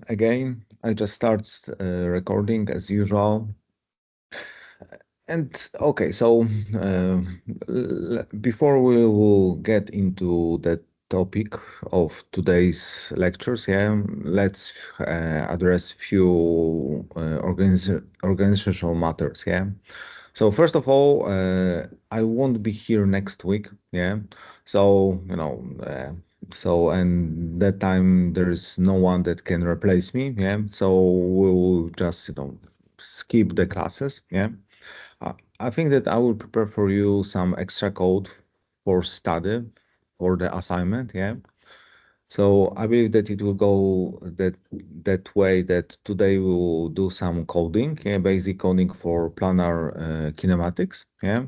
again. I just start recording as usual. And okay, so before we will get into the topic of today's lectures, yeah, let's address few organizational matters, yeah. So first of all, I won't be here next week, yeah. So and that time there is no one that can replace me, yeah. So we'll just skip the classes, yeah. I I think that I will prepare for you some extra code for study for the assignment, yeah. So I believe that it will go that way that today we will do some coding, yeah, basic coding for planar kinematics, yeah,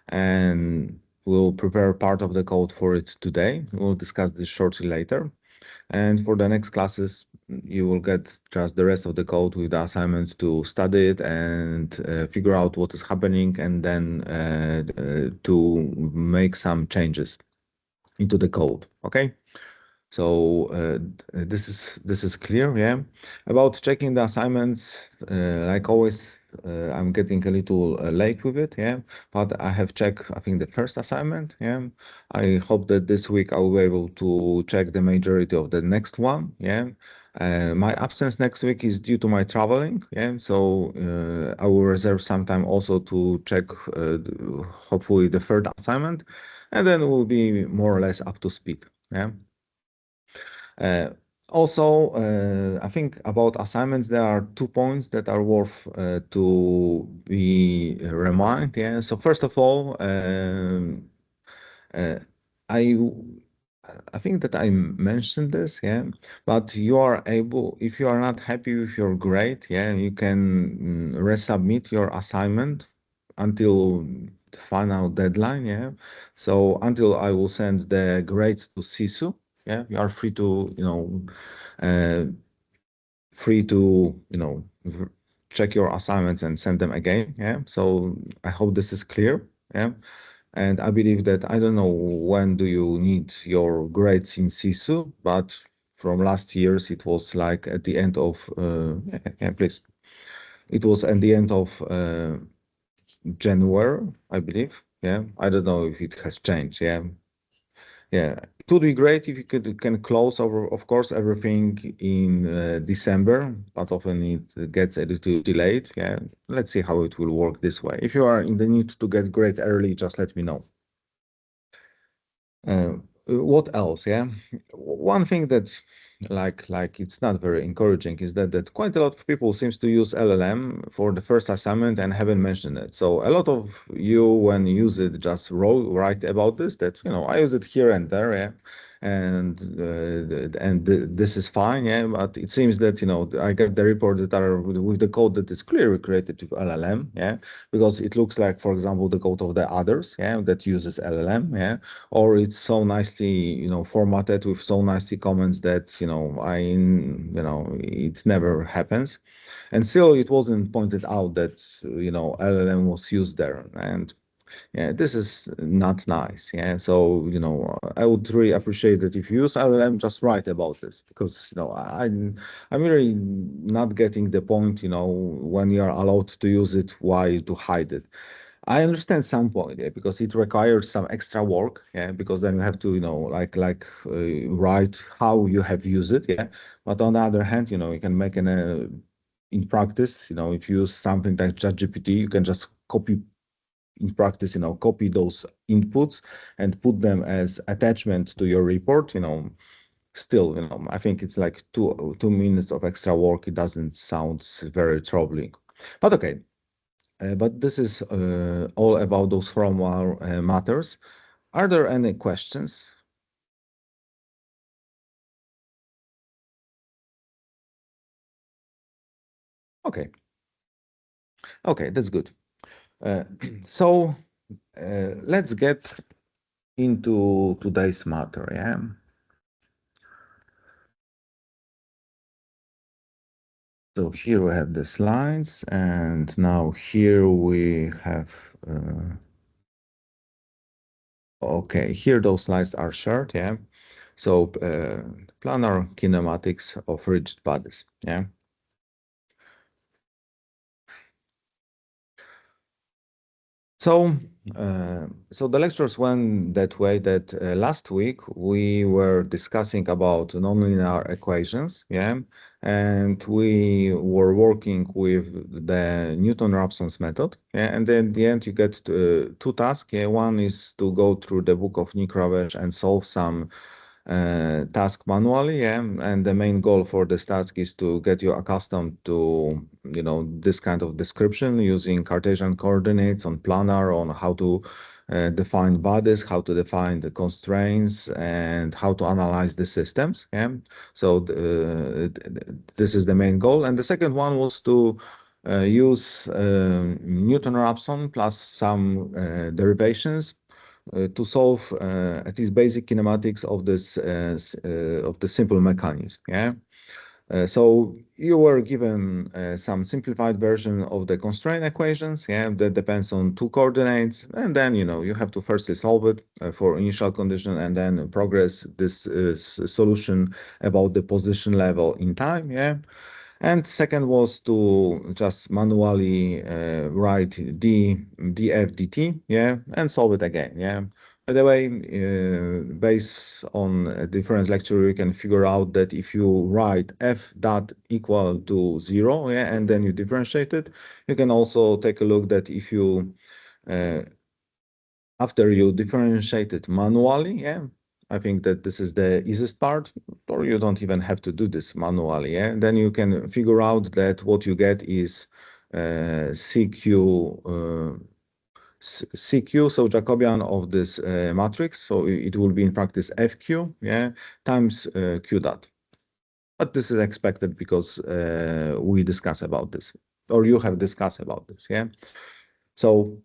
and we'll prepare part of the code for it today. We'll discuss this shortly later. And for the next classes, you will get just the rest of the code with the assignment to study it and figure out what is happening and then to make some changes into the code. Okay. So this is clear, yeah. About checking the assignments, like always, I'm getting a little late with it, yeah. But I have checked, I think, the first assignment, yeah. I hope that this week I will be able to check the majority of the next one, yeah. My absence next week is due to my traveling, yeah. So I will reserve some time also to check, hopefully, the third assignment, and then we'll be more or less up to speed, yeah. Uh, Also, I think about assignments, there are 2 points that are worth to be reminded. Yeah. So first of all, uh, I I think that I mentioned this, yeah, but you are able, if you are not happy with your grade, yeah, you can resubmit your assignment until the final deadline, yeah. So until I will send the grades to SISU, yeah, you are free to, uh, check your assignments and send them again, yeah. So I hope this is clear, yeah. And I believe that I don't know when do you need your grades in SISU, but from last years it was like at the end of yeah, please. It was at the end of January, I believe. Yeah, I don't know if it has changed. Yeah, yeah. It would be great if you can close over, of course, everything in December, but often it gets a little delayed. Yeah, let's see how it will work this way. If you are in the need to get grade early, just let me know. Uh, what else? Yeah, one thing that like it's not very encouraging is that quite a lot of people seems to use LLM for the first assignment and haven't mentioned it. So a lot of you when you use it just write about this that I use it here and there, yeah, and this is fine, yeah. But it seems that I get the report that are with the code that is clearly created with LLM, yeah, because it looks like, for example, the code of the others, yeah, that uses LLM, yeah, or it's so nicely formatted with so nicely comments that it never happens, and still it wasn't pointed out that LLM was used there. And yeah, this is not nice. Yeah, so I would really appreciate that if you use LLM, just write about this, because I'm really not getting the point. When you are allowed to use it, why to hide it? I understand some point, yeah, because it requires some extra work, yeah, because then you have to, write how you have used it, yeah. But on the other hand, you can make in practice, if you use something like ChatGPT, you can just copy in practice, copy those inputs and put them as attachment to your report, still, I think it's like 2 minutes of extra work. It doesn't sound very troubling, but okay. But this is all about those formal matters. Are there any questions? Okay, okay, that's good. Uh, so let's get into today's matter. Yeah. So here we have the slides, and now here we have. Okay, here those slides are shared. Yeah. So planar kinematics of rigid bodies. Yeah. So, so the lectures went that way that last week we were discussing about nonlinear equations, yeah, and we were working with the Newton-Raphson's method, yeah, and then at the end you get two tasks. Yeah, one is to go through the book of Nick Ravesh and solve some task manually, yeah, and the main goal for this task is to get you accustomed to, this kind of description using Cartesian coordinates on planar, on how to define bodies, how to define the constraints, and how to analyze the systems. Yeah, so this is the main goal, and the second one was to use Newton-Raphson plus some derivations to solve at least basic kinematics of this of the simple mechanism. Yeah. So you were given some simplified version of the constraint equations, yeah, that depends on two coordinates, and then you have to firstly solve it for initial condition, and then progress this solution about the position level in time, yeah. And second was to just manually write df dt, yeah, and solve it again, yeah. By the way, based on a different lecture, you can figure out that if you write f dot equal to 0, yeah, and then you differentiate it, you can also take a look that if you uh, after you differentiate it manually, yeah, I think that this is the easiest part, or you don't even have to do this manually, yeah. Then you can figure out that what you get is CQ, CQ, so Jacobian of this matrix. So it will be in practice FQ, yeah, times Q dot. But this is expected because we discuss about this, or you have discussed about this, yeah. So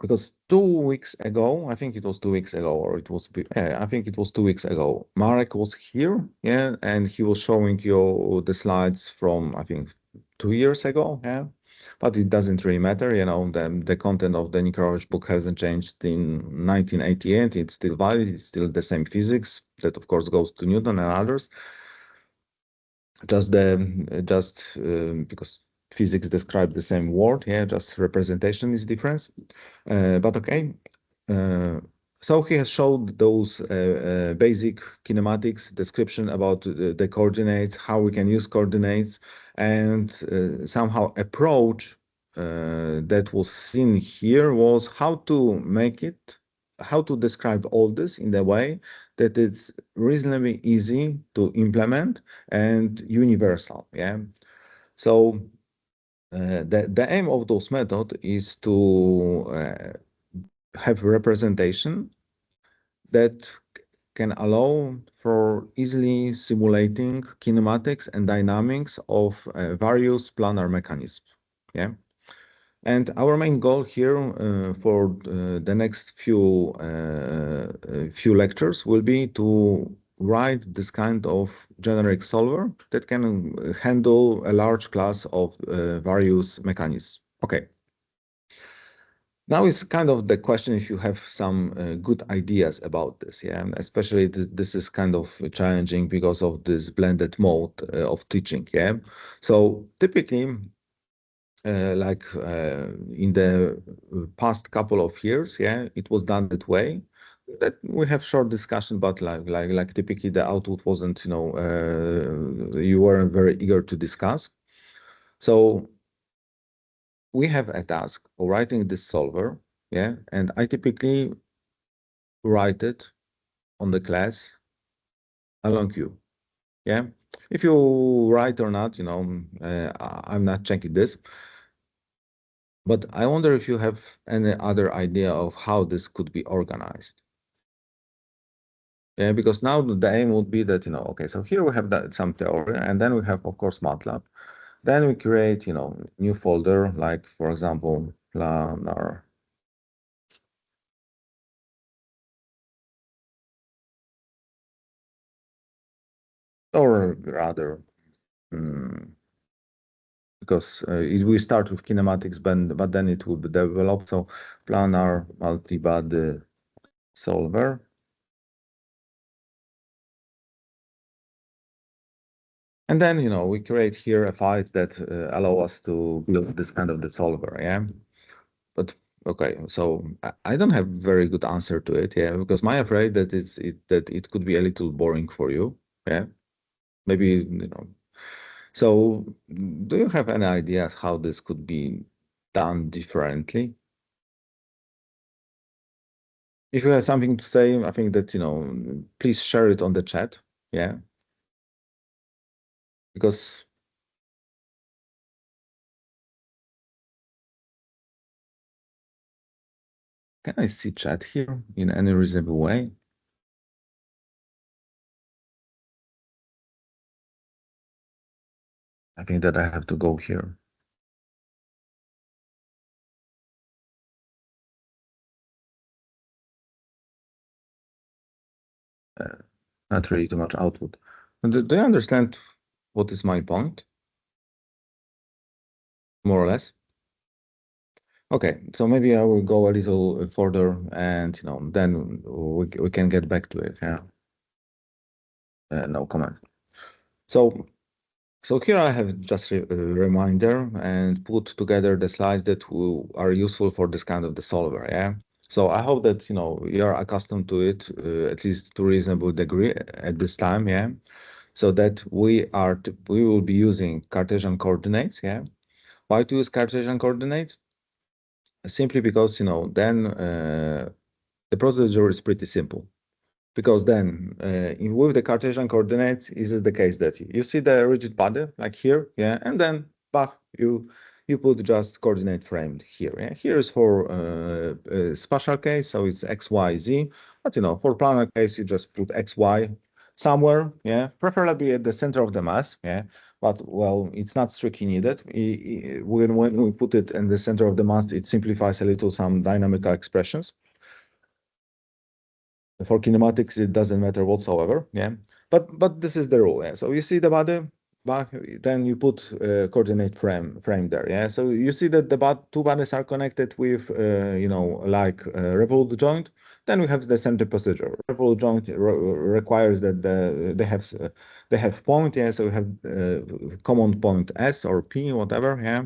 because 2 weeks ago, I think it was 2 weeks ago, or it was, I think it was 2 weeks ago, Marek was here, yeah, and he was showing you the slides from, I think, 2 years ago, yeah. But it doesn't really matter, the content of the Nikarowicz book hasn't changed in 1988. It's still valid. It's still the same physics that, of course, goes to Newton and others. Just because physics describe the same word, yeah, just representation is different. But okay. Uh, so he has showed those basic kinematics description about the coordinates, how we can use coordinates, and somehow approach that was seen here was how to make it, how to describe all this in a way that it's reasonably easy to implement and universal. Yeah. So the aim of those methods is to have representation that can allow for easily simulating kinematics and dynamics of various planar mechanisms. Yeah. And our main goal here for the next few lectures will be to write this kind of generic solver that can handle a large class of various mechanisms. Okay. Now is kind of the question if you have some good ideas about this, yeah, and especially this is kind of challenging because of this blended mode of teaching, yeah. So typically, in the past couple of years, yeah, it was done that way. That we have short discussion, but like typically the output wasn't, you weren't very eager to discuss. So we have a task of writing this solver, yeah, and I typically write it on the class along you. Yeah. If you write or not, I'm not checking this. But I wonder if you have any other idea of how this could be organized. Yeah, because now the aim would be that, okay, so here we have that some theory, and then we have, of course, MATLAB. Then we create, new folder, like, for example, planar. Or rather, mm, because we start with kinematics, but then it will be developed. So planar multibody solver. And then, we create here a files that allow us to build this kind of the solver, yeah? But okay, so I don't have very good answer to it, yeah, because I'm afraid that it could be a little boring for you, yeah? Maybe, So, do you have any ideas how this could be done differently? If you have something to say, I think that, please share it on the chat, yeah? Because can I see chat here in any reasonable way? I think that I have to go here. Uh, Not really too much output. Do you understand what is my point, more or less? Okay, so maybe I will go a little further and, then we can get back to it, yeah? No comment. So, so here I have just a reminder and put together the slides that are useful for this kind of the solver, yeah? So I hope that, you're accustomed to it, at least to reasonable degree at this time, yeah? So that we will be using Cartesian coordinates, yeah? Why to use Cartesian coordinates? Simply because, then the procedure is pretty simple. Because then, with the Cartesian coordinates, is it the case that you see the rigid body like here, yeah, and then bah, you put just coordinate frame here. Yeah? Here is for spatial case, so it's x, y, z. But for planar case, you just put x, y somewhere, yeah, preferably at the center of the mass, yeah. But well, it's not strictly needed. When we put it in the center of the mass, it simplifies a little some dynamical expressions. For kinematics, it doesn't matter whatsoever. Yeah, but this is the rule. Yeah, so you see the body, but then you put coordinate frame there. Yeah, so you see that the two bodies are connected with like revolute joint. Then we have the center procedure. Revolute joint requires that they have point. Yeah, so we have common point S or P, whatever. Yeah.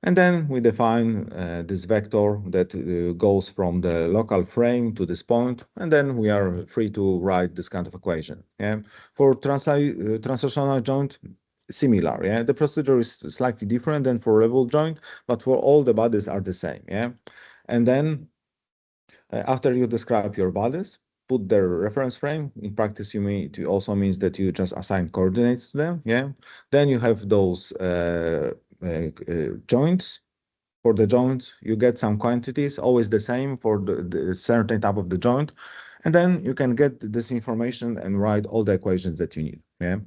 And then we define this vector that goes from the local frame to this point, and then we are free to write this kind of equation. Yeah. For translational joint, similar. Yeah. The procedure is slightly different than for level joint, but for all the bodies are the same. Yeah. And then after you describe your bodies, put their reference frame. In practice, it also means that you just assign coordinates to them. Yeah. Then you have those joints. For the joint, you get some quantities, always the same for the certain type of the joint, and then you can get this information and write all the equations that you need. Yeah.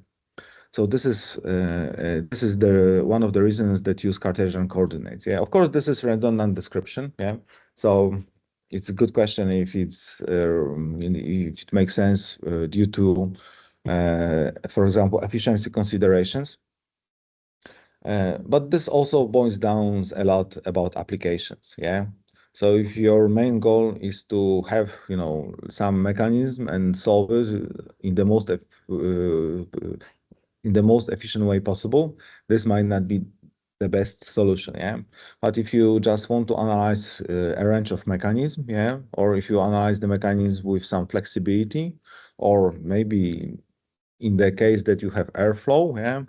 So this is the one of the reasons that use Cartesian coordinates. Yeah. Of course, this is redundant description. Yeah. So it's a good question if if it makes sense due to, for example, efficiency considerations. But this also boils down a lot about applications, yeah. So if your main goal is to have, some mechanism and solve it in the most efficient way possible, this might not be the best solution, yeah. But if you just want to analyze a range of mechanism, yeah, or if you analyze the mechanism with some flexibility, or maybe in the case that you have airflow, yeah,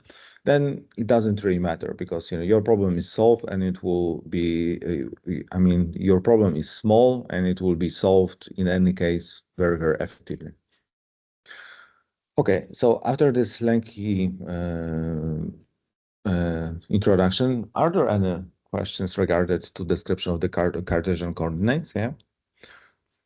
then it doesn't really matter because your problem is solved and it will be. I mean, your problem is small and it will be solved in any case very, very effectively. Okay, so after this lengthy introduction, are there any questions regarding to description of the Cartesian coordinates? Yeah.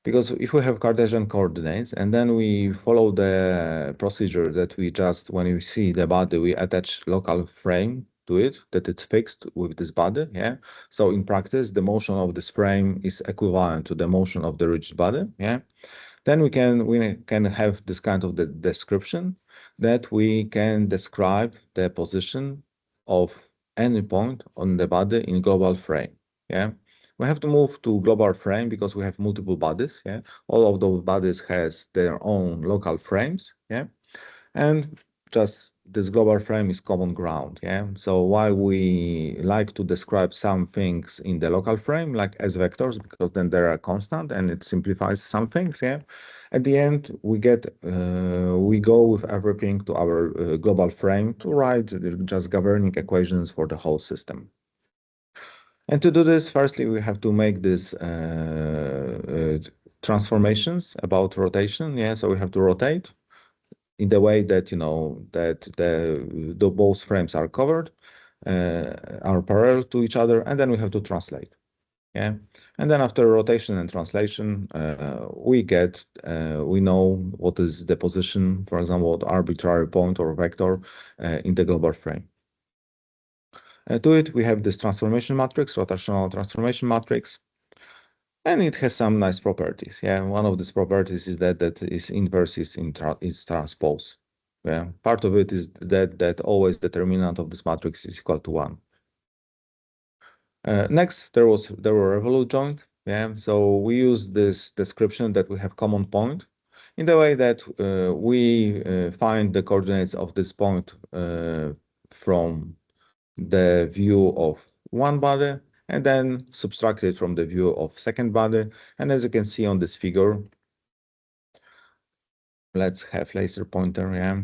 Because if we have Cartesian coordinates and then we follow the procedure that we just, when we see the body, we attach local frame to it, that it's fixed with this body, yeah? So in practice, the motion of this frame is equivalent to the motion of the rigid body, yeah? Then we can have this kind of the description that we can describe the position of any point on the body in global frame, yeah? We have to move to global frame because we have multiple bodies, yeah? All of those bodies has their own local frames, yeah? And just this global frame is common ground, yeah? So while we like to describe some things in the local frame, like as vectors, because then they are constant and it simplifies some things, yeah? At the end, we go with everything to our global frame to write just governing equations for the whole system. And to do this, firstly, we have to make these transformations about rotation, yeah? So we have to rotate in the way that that the both frames are covered, are parallel to each other, and then we have to translate. Yeah, and then after rotation and translation, we know what is the position, for example, the arbitrary point or vector in the global frame. To it, we have this transformation matrix, rotational transformation matrix. And it has some nice properties. Yeah, one of these properties is that is inverse is transpose. Yeah, part of it is that always the determinant of this matrix is equal to 1. Next, there were revolute joint. Yeah, so we use this description that we have common point in the way that we find the coordinates of this point from the view of one body and then subtract it from the view of second body. And as you can see on this figure, let's have laser pointer, yeah.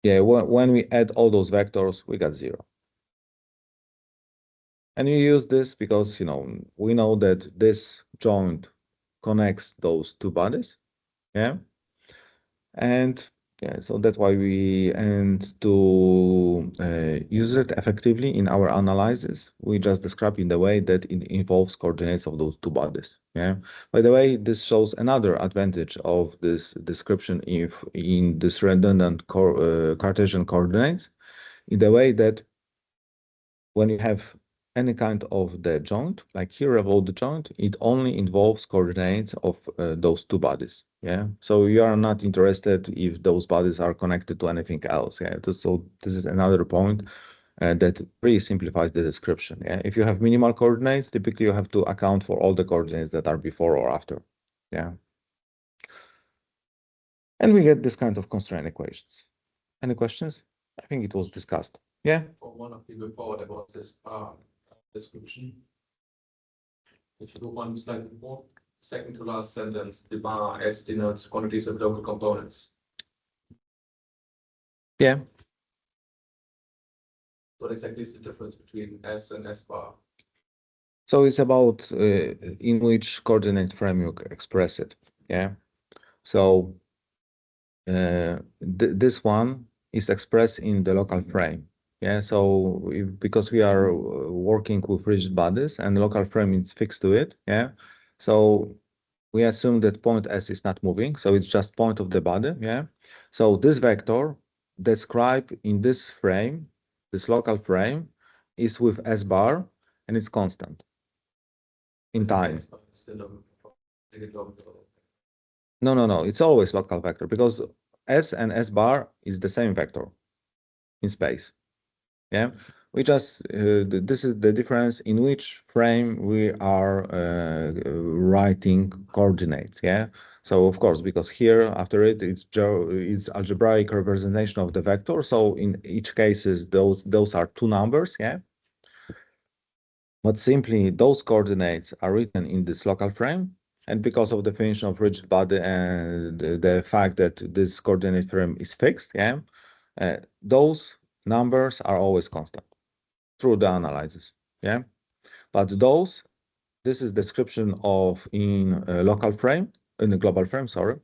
Yeah, when we add all those vectors, we got 0. And we use this because, we know that this joint connects those two bodies, yeah. And yeah, so that's why to use it effectively in our analysis, we just describe in the way that it involves coordinates of those two bodies. Yeah. By the way, this shows another advantage of this description if in this redundant Cartesian coordinates, in the way that when you have any kind of the joint, like here about the joint, it only involves coordinates of those two bodies. Yeah. So you are not interested if those bodies are connected to anything else. Yeah. So this is another point that really simplifies the description. Yeah. If you have minimal coordinates, typically you have to account for all the coordinates that are before or after. Yeah. And we get this kind of constraint equations. Any questions? I think it was discussed. Yeah. For one of the before, there was this description. If you go one slide before, second to last sentence, the bar S denotes quantities of local components. Yeah. What exactly is the difference between S and S bar? So it's about in which coordinate frame you express it. Yeah. So this one is expressed in the local frame. Yeah. So because we are working with rigid bodies and the local frame is fixed to it. Yeah. So we assume that point S is not moving. So it's just point of the body. Yeah. So this vector described in this frame, this local frame, is with S bar and it's constant in time. No. It's always local vector because S and S bar is the same vector in space. Yeah. We just, this is the difference in which frame we are writing coordinates. Yeah. So of course, because here after it's algebraic representation of the vector. So in each cases, those are two numbers. Yeah. But simply those coordinates are written in this local frame. And because of the definition of rigid body and the fact that this coordinate frame is fixed, yeah, those numbers are always constant through the analysis, yeah. But this is description of in a local frame, in a global frame, sorry,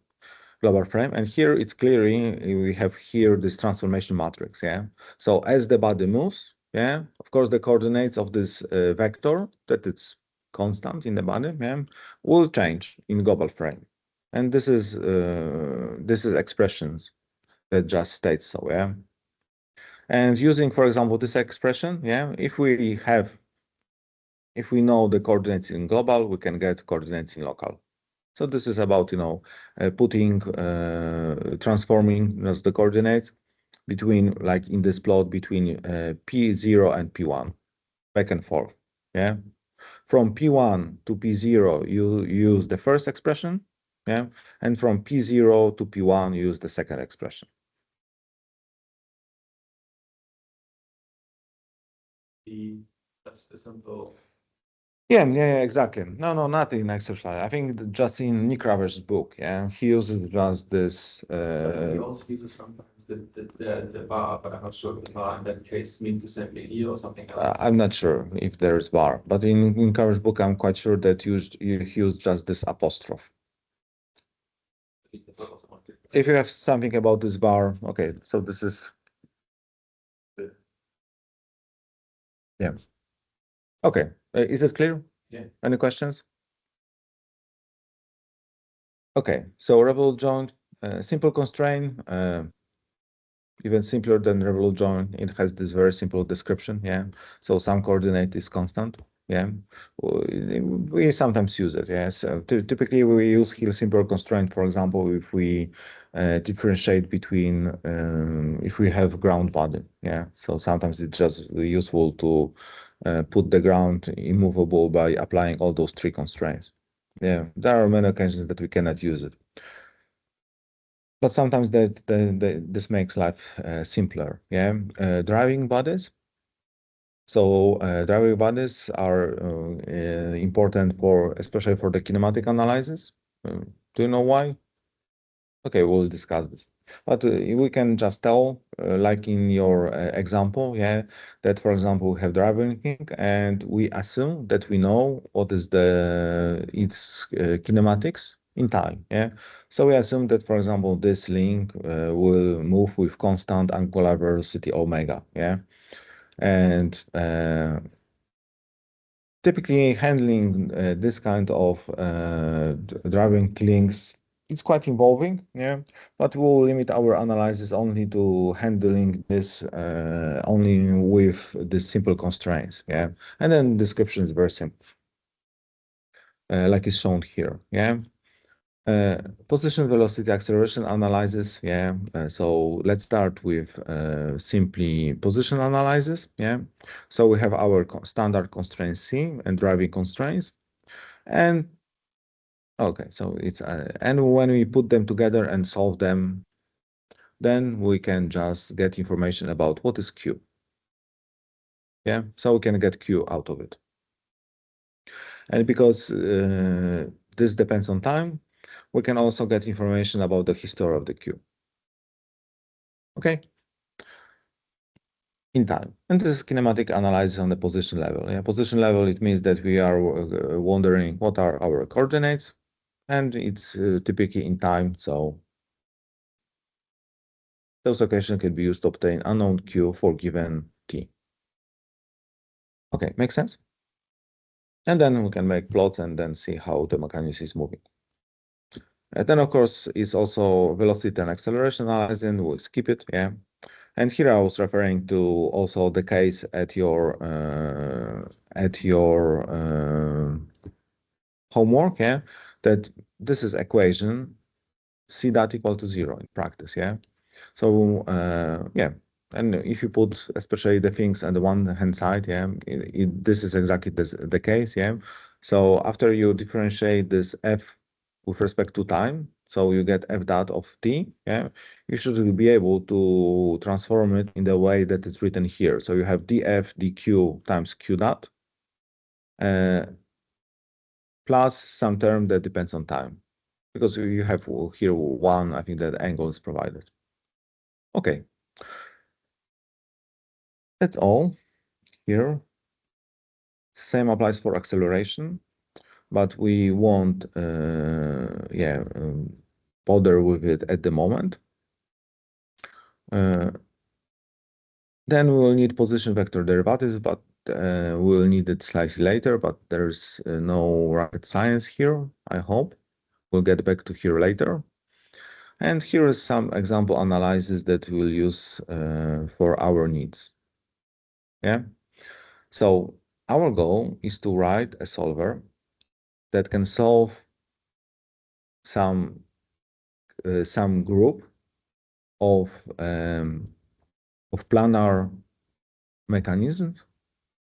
global frame. And here it's clearly, we have here this transformation matrix, yeah. So as the body moves, yeah, of course, the coordinates of this vector that it's constant in the body, yeah, will change in global frame. And this is expressions that just states so, yeah. And using, for example, this expression, yeah, if we know the coordinates in global, we can get coordinates in local. So this is about, transforming the coordinates between, like in this plot, between P0 and P1, back and forth, yeah? From P1 to P0, you use the first expression, yeah? And from P0 to P1, you use the second expression. that's a simple. Yeah, exactly. No, not in exercise. I think just in Nick Raver's book, yeah, he uses just this. He also uses sometimes the bar, but I'm not sure if the bar in that case means the same thing here or something else. I'm not sure if there is bar, but in Raver's book, I'm quite sure that he used just this apostrophe. If you have something about this bar, okay, so this is. Yeah. Okay. Is it clear? Yeah. Any questions? Okay. So revolute joint, simple constraint, even simpler than revolute joint. It has this very simple description. Yeah. So some coordinate is constant. Yeah. We sometimes use it. Yeah. So typically we use here simple constraint. For example, if we differentiate between if we have ground body. Yeah. So sometimes it's just useful to put the ground immovable by applying all those three constraints. Yeah. There are many occasions that we cannot use it. But sometimes this makes life simpler. Yeah, driving bodies. So driving bodies are important for, especially for the kinematic analysis. Do you know why? Okay, we'll discuss this. But we can just tell, like in your example, yeah, that for example we have driving link, and we assume that we know what is its kinematics in time. Yeah, so we assume that for example this link will move with constant angular velocity omega. Yeah, and typically handling this kind of driving links, it's quite involving, yeah, but we'll limit our analysis only to handling this only with the simple constraints, yeah, and then description is very simple, like is shown here, yeah. Uh, Position, velocity, acceleration analysis. Yeah. So let's start with simply position analysis. Yeah. So we have our standard constraints C and driving constraints. And okay, so it's and when we put them together and solve them, then we can just get information about what is Q. Yeah. So we can get Q out of it. And because this depends on time, we can also get information about the history of the Q. Okay. In time. And this is kinematic analysis on the position level. Yeah, position level, it means that we are wondering what are our coordinates, and it's typically in time. So those equations can be used to obtain unknown Q for given T. Okay, makes sense? And then we can make plots and then see how the mechanism is moving. And then, of course, is also velocity and acceleration analysis, and we'll skip it, yeah. And here I was referring to also the case at your homework, yeah, that this is equation c dot equal to 0 in practice, yeah. So yeah, and if you put especially the things on the one hand side, yeah, this is exactly the case, yeah. So after you differentiate this f with respect to time, so you get f dot of t, yeah, you should be able to transform it in the way that it's written here. So you have df dq times q dot plus some term that depends on time, because you have here one, I think that angle is provided. Okay, that's all here. Same applies for acceleration, but we won't, bother with it at the moment. Then we will need position vector derivatives, but we'll need it slightly later, but there's no rocket science here, I hope. We'll get back to here later. And here is some example analysis that we'll use for our needs. Yeah. So our goal is to write a solver that can solve some group of planar mechanisms,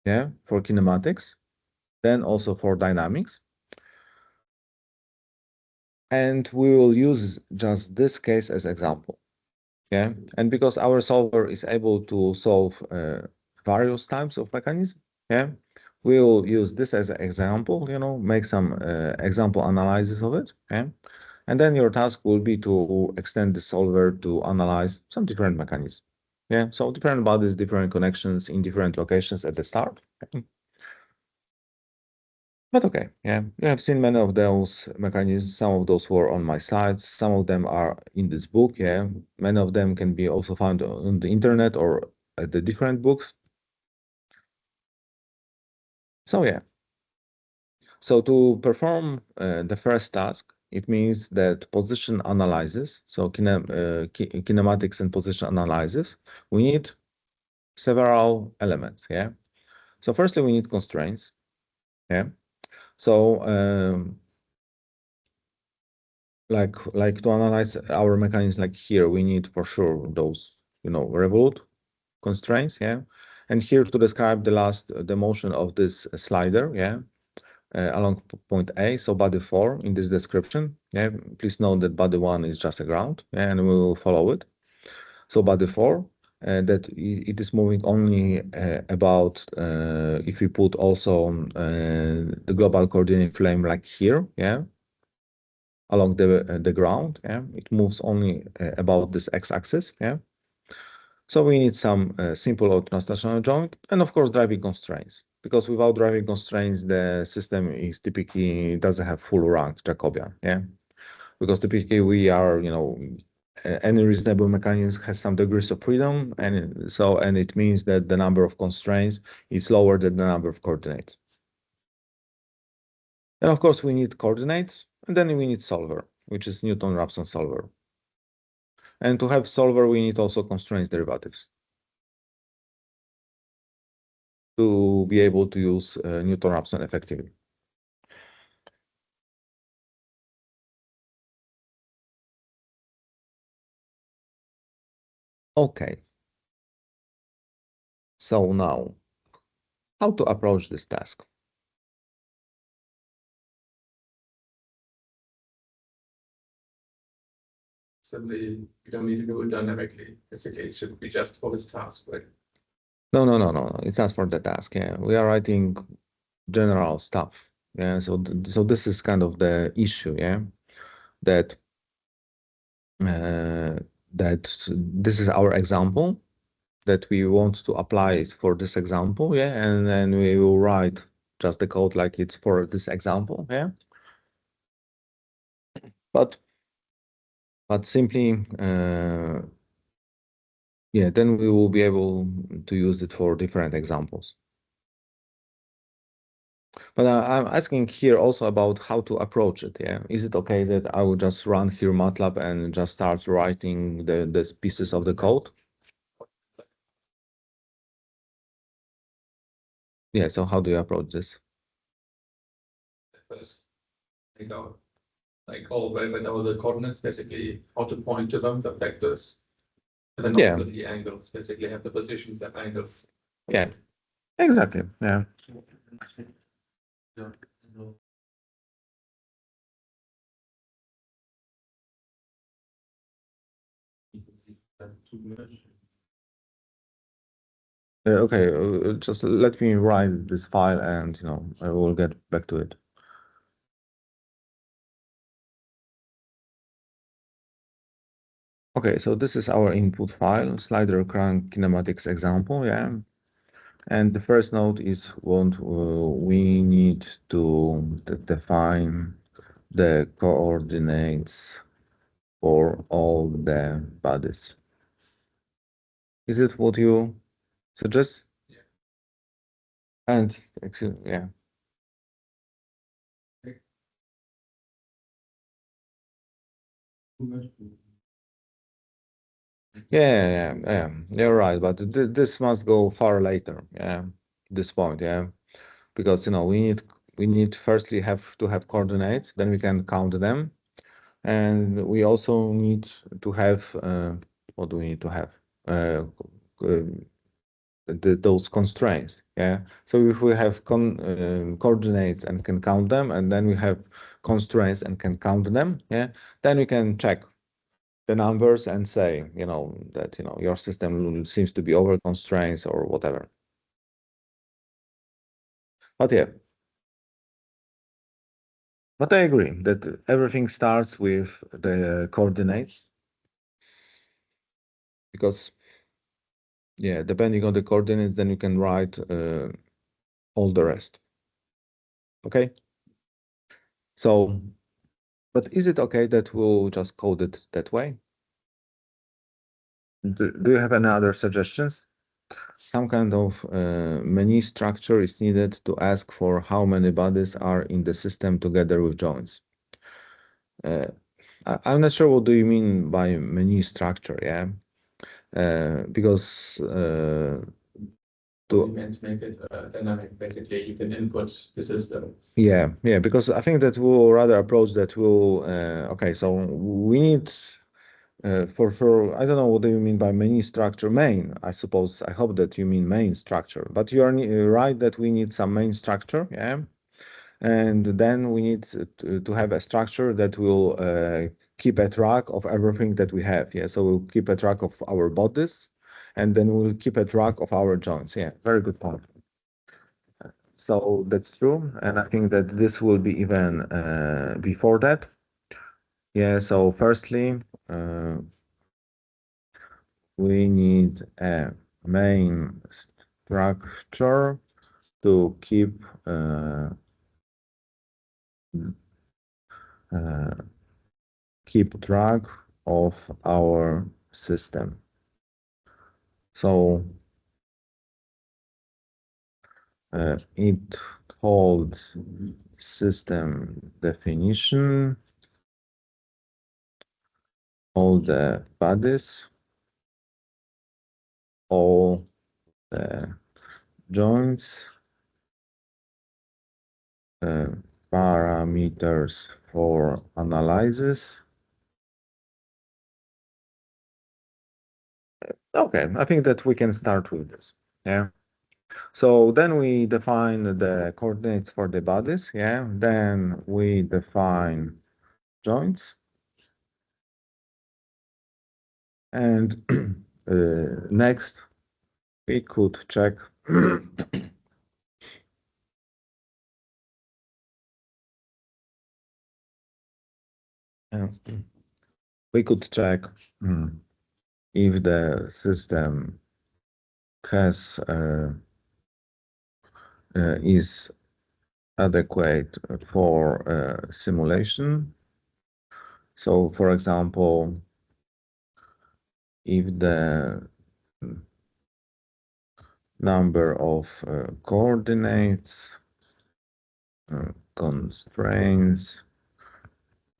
yeah, for kinematics, then also for dynamics. And we will use just this case as example. Yeah, and because our solver is able to solve various types of mechanism. Yeah, we'll use this as an example, make some example analysis of it. Okay, and then your task will be to extend the solver to analyze some different mechanisms. Yeah, so different bodies, different connections in different locations at the start. Okay. But okay, yeah, you have seen many of those mechanisms. Some of those were on my slides. Some of them are in this book. Yeah, many of them can be also found on the internet or at the different books. So yeah, so to perform the first task, it means that position analysis, so kinematics and position analysis, we need several elements. Yeah. So firstly, we need constraints. Yeah. So like to analyze our mechanisms, like here, we need for sure those revolute constraints. Yeah. And here to describe the motion of this slider. Yeah. Along point A, so body 4 in this description. Yeah, please note that body 1 is just a ground, yeah, and we will follow it. So body 4, that it is moving only about if we put also the global coordinate flame like here, yeah, along the ground, yeah, it moves only about this x-axis, yeah. So we need some simple or translational joint, and of course driving constraints, because without driving constraints, the system is typically doesn't have full rank Jacobian, yeah. Because typically we are, any reasonable mechanism has some degrees of freedom, and it means that the number of constraints is lower than the number of coordinates. And of course we need coordinates, and then we need solver, which is Newton-Raphson solver. And to have solver, we need also constraints derivatives to be able to use Newton-Raphson effectively. Okay. So now, how to approach this task? Simply, you don't need to do it dynamically. Basically, it should be just for this task, right? No. It's not for the task. Yeah, we are writing general stuff. Yeah, so this is kind of the issue. Yeah, that uh, that this is our example, that we want to apply it for this example. Yeah, and then we will write just the code like it's for this example. Yeah, but simply yeah, then we will be able to use it for different examples. But I'm asking here also about how to approach it. Yeah, is it okay that I will just run here MATLAB and just start writing the pieces of the code? Yeah. So how do you approach this? First, take out like all when all the coordinates, basically how to point to them, the vectors, and then Yeah. also the angles, basically have the positions and angles. Yeah. Exactly. Yeah. Okay. Just let me write this file, and I will get back to it. Okay, so this is our input file, slider crank kinematics example, yeah. And the first note is what we need to define the coordinates for all the bodies. Is it what you suggest? Yeah. And excuse, yeah. Yeah, you're right, but this must go far later, yeah, this point, yeah, because we need firstly have to have coordinates, then we can count them, and we also need to have what do we need to have? Uh, those constraints, yeah. So if we have coordinates and can count them, and then we have constraints and can count them, yeah, then we can check the numbers and say, that your system seems to be over constraints or whatever. But yeah, but I agree that everything starts with the coordinates because, yeah, depending on the coordinates, then you can write all the rest. Okay? So, but is it okay that we'll just code it that way? Do you have any other suggestions? Some kind of menu structure is needed to ask for how many bodies are in the system together with joints. I'm not sure what do you mean by menu structure, yeah? Because We meant to make it dynamic. Basically, you can input the system. yeah, because I think that we'll rather approach that we'll okay, so we need for I don't know what do you mean by menu structure main. I suppose I hope that you mean main structure, but you are right that we need some main structure, yeah, and then we need to have a structure that will keep a track of everything that we have, yeah. So we'll keep a track of our bodies, and then we'll keep a track of our joints. Yeah, very good point. So that's true, and I think that this will be even before that. Yeah, so firstly, we need a main structure to uh, keep track of our system. So it holds system definition, all the bodies, all the joints, uh, parameters for analysis. Okay, I think that we can start with this. Yeah. So then we define the coordinates for the bodies. Yeah. Then we define joints. And next, we could check uh, we could check if the system has is adequate for simulation. So, for example, if the number of coordinates, constraints,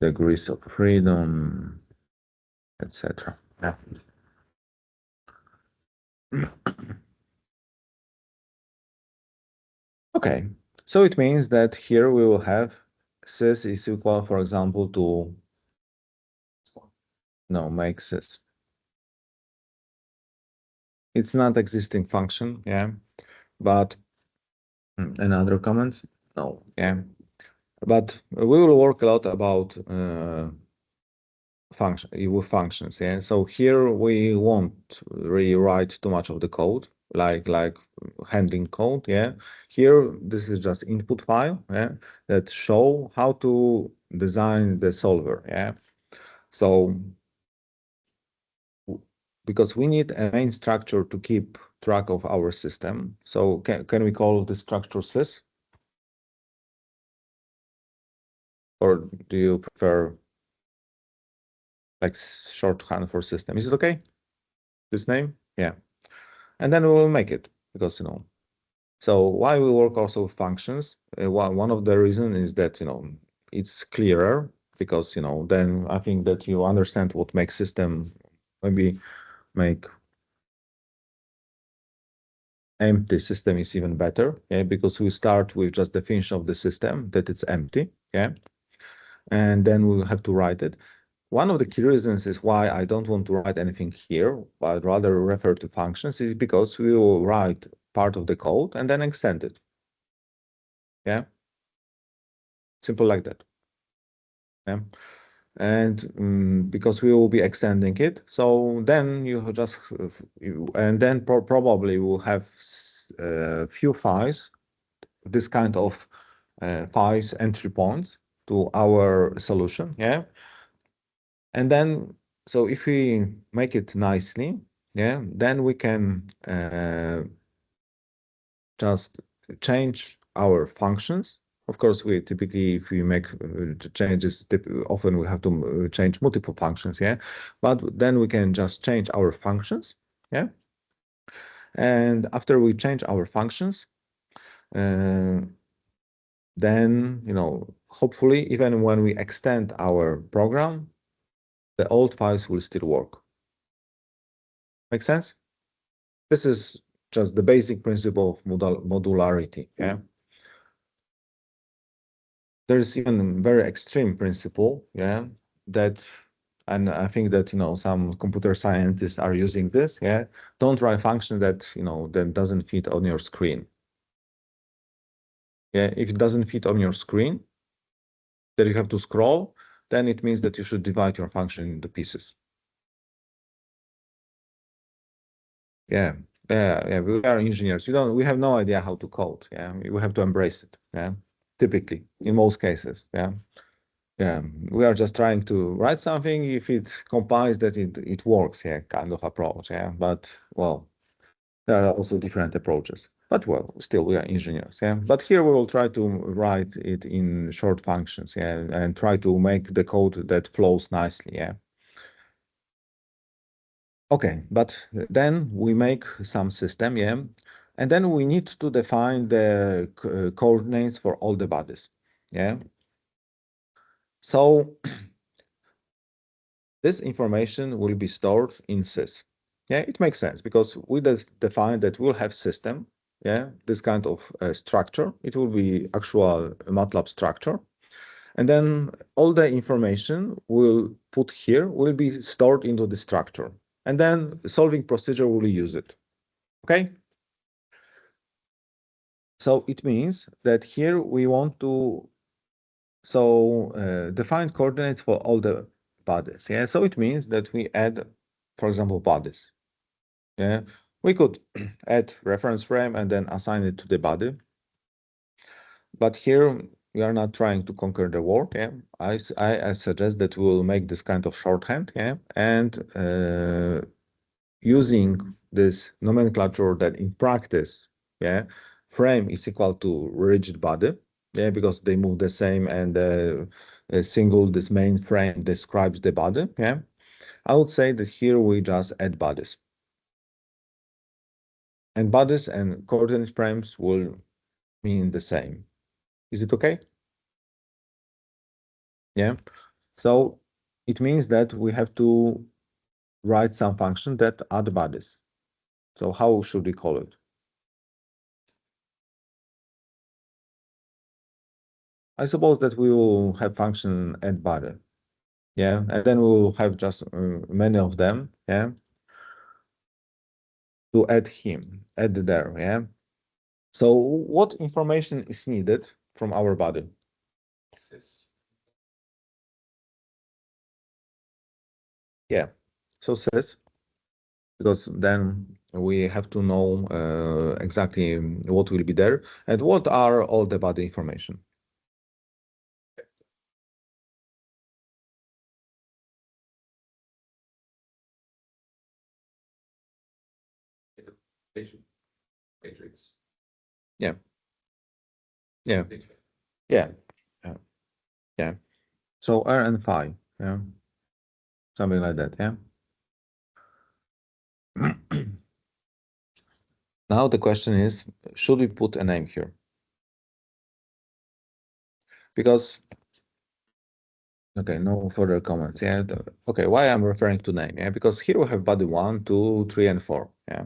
degrees of freedom, etc. Yeah. Okay, so it means that here we will have sys is equal, for example, to no, make sys. It's not existing function, yeah, but another comments, no, yeah, but we will work a lot about function with functions, yeah. So here we won't rewrite too much of the code, like handling code, yeah. Here this is just input file, yeah, that show how to design the solver, yeah. So because we need a main structure to keep track of our system, so can we call the structure sys? Or do you prefer like shorthand for system? Is it okay? This name? Yeah. And then we will make it because, so why we work also with functions? One of the reason is that, it's clearer because, then I think that you understand what makes system maybe make empty system is even better, yeah, because we start with just definition of the system that it's empty, yeah, and then we have to write it. One of the key reasons is why I don't want to write anything here, but rather refer to functions is because we will write part of the code and then extend it. Yeah. Simple like that. Yeah. And because we will be extending it, so then you just, and then probably we'll have a few files this kind of files entry points to our solution, yeah. And then, so if we make it nicely, yeah, then we can just change our functions. Of course, we typically, if we make changes, often we have to change multiple functions, yeah. But then we can just change our functions, yeah. And after we change our functions, uh, then, hopefully, even when we extend our program, the old files will still work. Make sense? This is just the basic principle of modularity, yeah? There's even very extreme principle, yeah, that, and I think that, some computer scientists are using this, yeah? Don't write function that, that doesn't fit on your screen. Yeah, if it doesn't fit on your screen, that you have to scroll, then it means that you should divide your function into pieces. Yeah, yeah. We are engineers. We have no idea how to code. Yeah, we have to embrace it. Yeah, typically, in most cases. Yeah, yeah. We are just trying to write something. If it compiles, that it works. Yeah, kind of approach. Yeah, but well, there are also different approaches. But well, still, we are engineers. Yeah, but here we will try to write it in short functions. Yeah, and try to make the code that flows nicely. Yeah. Okay, but then we make some system, yeah, and then we need to define the coordinates for all the bodies, yeah. So this information will be stored in sys. Yeah, it makes sense because we define that we'll have system, yeah, this kind of structure. It will be actual MATLAB structure, and then all the information we'll put here will be stored into the structure, and then solving procedure will use it. Okay. So it means that here we want to define coordinates for all the bodies. Yeah. So it means that we add, for example, bodies. Yeah. We could add reference frame and then assign it to the body. But here we are not trying to conquer the world. Yeah. I suggest that we will make this kind of shorthand. Yeah. And using this nomenclature that in practice, yeah, frame is equal to rigid body, yeah, because they move the same and this main frame describes the body, yeah. I would say that here we just add bodies. And bodies and coordinate frames will mean the same. Is it okay? Yeah. So it means that we have to write some function that add bodies. So how should we call it? I suppose that we will have function add body. Yeah, and then we will have just many of them, yeah, to add there, yeah. So what information is needed from our body? Sys. Yeah, so says, because then we have to know exactly what will be there and what are all the body information. Matrix. Yeah, yeah, yeah, yeah, yeah. So R and phi, yeah, something like that, yeah. Now the question is, should we put a name here? Because, okay, no further comments. Yeah. Okay, why I'm referring to name? Yeah, because here we have body 1, 2, 3, and 4. Yeah.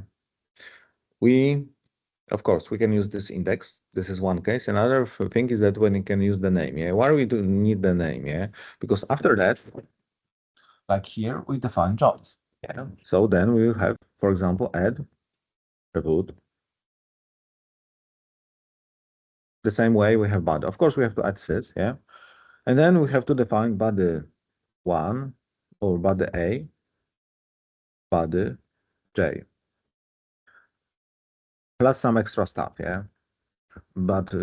Of course, we can use this index. This is one case. Another thing is that when you can use the name. Yeah. Why we do need the name? Yeah. Because after that, like here, we define joins. Yeah. So then we will have, for example, add, revolute. The same way we have body. Of course, we have to add sys. Yeah. And then we have to define body 1 or body A, body J, plus some extra stuff, yeah. but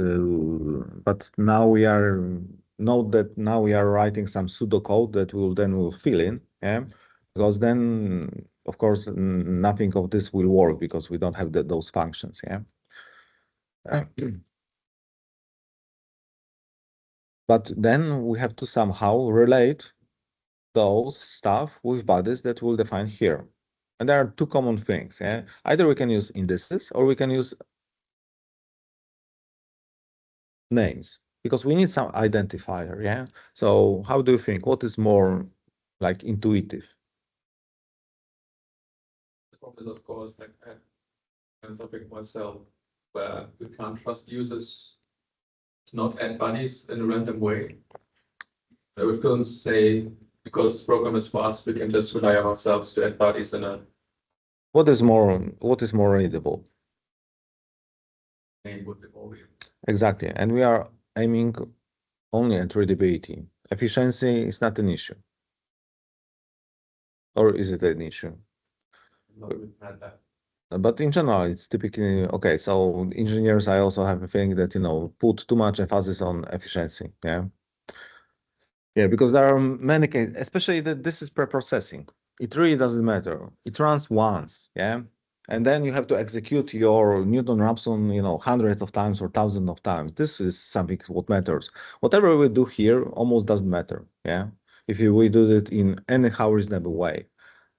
now we are note that now we are writing some pseudocode that will fill in, yeah, because then of course nothing of this will work because we don't have those functions, yeah. But then we have to somehow relate those stuff with bodies that we'll define here. And there are two common things. Yeah? Either we can use indices or we can use names because we need some identifier. Yeah. So how do you think? What is more like intuitive? The problem is, of course, like and something myself, where we can't trust users to not add bodies in a random way. We couldn't say because this program is fast, we can just rely on ourselves to add bodies in a What is more readable? name would be more real. Exactly. And we are aiming only at readability. Efficiency is not an issue. Or is it an issue? Not really had that. But in general, it's typically okay. So engineers, I also have a feeling that, put too much emphasis on efficiency. Yeah. Yeah, because there are many cases, especially that this is pre-processing. It really doesn't matter. It runs once, yeah, and then you have to execute your Newton-Raphson, hundreds of times or thousands of times. This is something what matters. Whatever we do here almost doesn't matter, yeah, if we do it in anyhow reasonable way,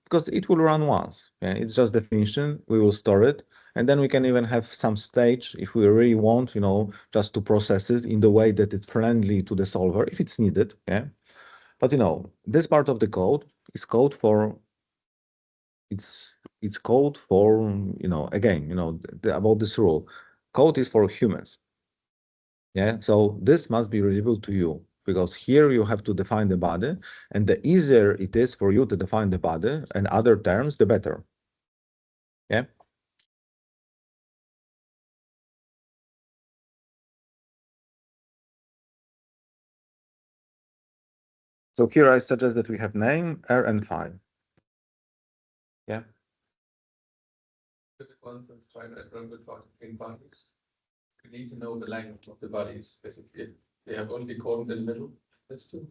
because it will run once. Yeah, it's just definition. We will store it, and then we can even have some stage if we really want, just to process it in the way that it's friendly to the solver if it's needed. Yeah, but this part of the code is code for it's code for again about this rule. Code is for humans. Yeah, so this must be readable to you because here you have to define the body, and the easier it is for you to define the body and other terms, the better. Yeah. So here I suggest that we have name, R, and file. Yeah. If it wants to try to run with between bodies, we need to know the length of the bodies, basically. They have only code in the middle. That's two.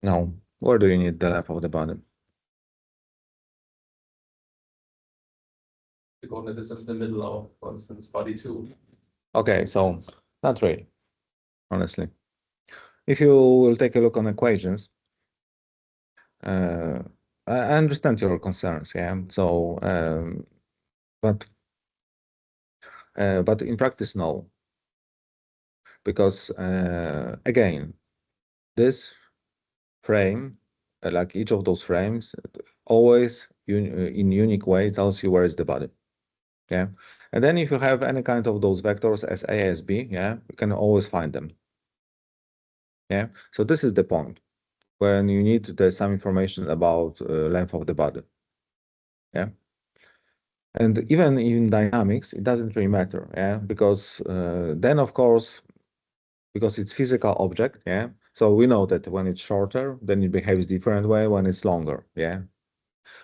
No. Where do you need the length of the body? The coordinate system in the middle of, for instance, body two. Okay, so not really, honestly. If you will take a look on equations, uh, I understand your concerns, yeah. So, but in practice, no, because again, this frame, like each of those frames, always in unique way tells you where is the body. Yeah, and then if you have any kind of those vectors as A as B, yeah, you can always find them. Yeah, so this is the point when you need some information about length of the body. Yeah. And even in dynamics, it doesn't really matter, yeah, because then of course, because it's physical object, yeah. So we know that when it's shorter, then it behaves different way when it's longer, yeah.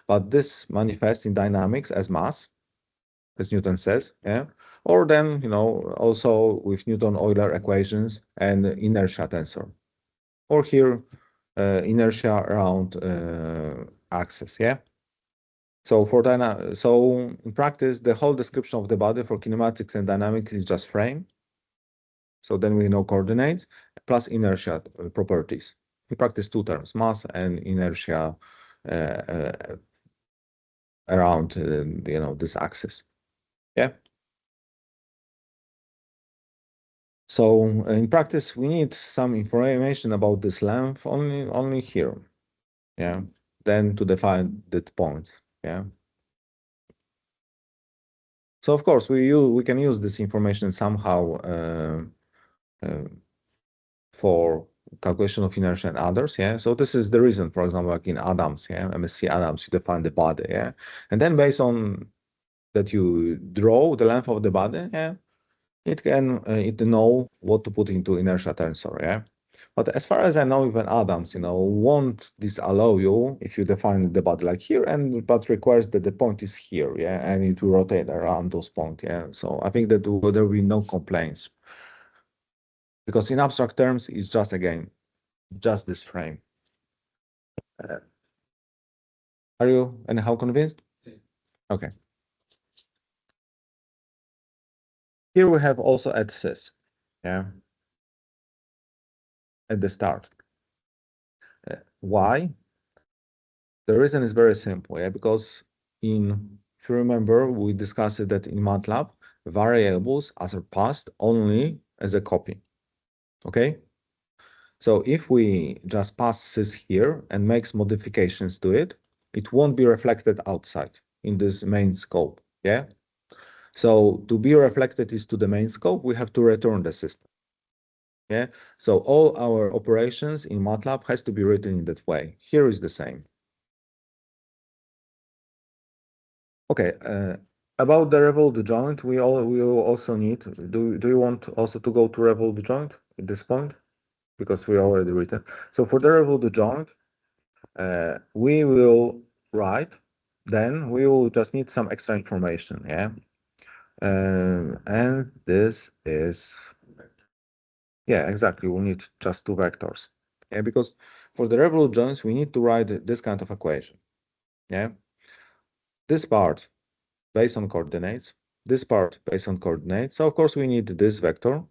But this manifests in dynamics as mass, as Newton says, yeah. Or then, also with Newton-Euler equations and inertia tensor. Or here, inertia around axis, yeah. So so in practice, the whole description of the body for kinematics and dynamics is just frame. So then we know coordinates plus inertia properties. We practice two terms, mass and inertia uh, uh, around this axis. Yeah. So in practice, we need some information about this length only here. Yeah. Then to define that point. Yeah. So of course we can use this information somehow uh, for calculation of inertia and others, yeah. So this is the reason, for example, like in Adams, yeah, MSc Adams, you define the body, yeah, and then based on that you draw the length of the body, yeah, it know what to put into inertia tensor, yeah. But as far as I know, even Adams, won't disallow you if you define the body like here, and but requires that the point is here, yeah, and it will rotate around those points, yeah. So I think that there will be no complaints because in abstract terms, it's just again just this frame. Uh, are you anyhow convinced? Yeah. Okay. Here we have also at sys, yeah, at the start. Why? The reason is very simple, yeah, because if you remember, we discussed that in MATLAB, variables are passed only as a copy, okay? So if we just pass this here and makes modifications to it, it won't be reflected outside in this main scope, yeah? So to be reflected is to the main scope, we have to return the system, yeah? So all our operations in MATLAB has to be written in that way. Here is the same. Okay, about the revolute joint, we will also need. Do you want also to go to revolute joint at this point? Because we already written. So for the revolute joint, we will write. Then we will just need some extra information. Yeah, and this is yeah, exactly. We need just two vectors. Yeah, because for the revolute joints, we need to write this kind of equation. Yeah, this part based on coordinates, this part based on coordinates. So of course we need this vector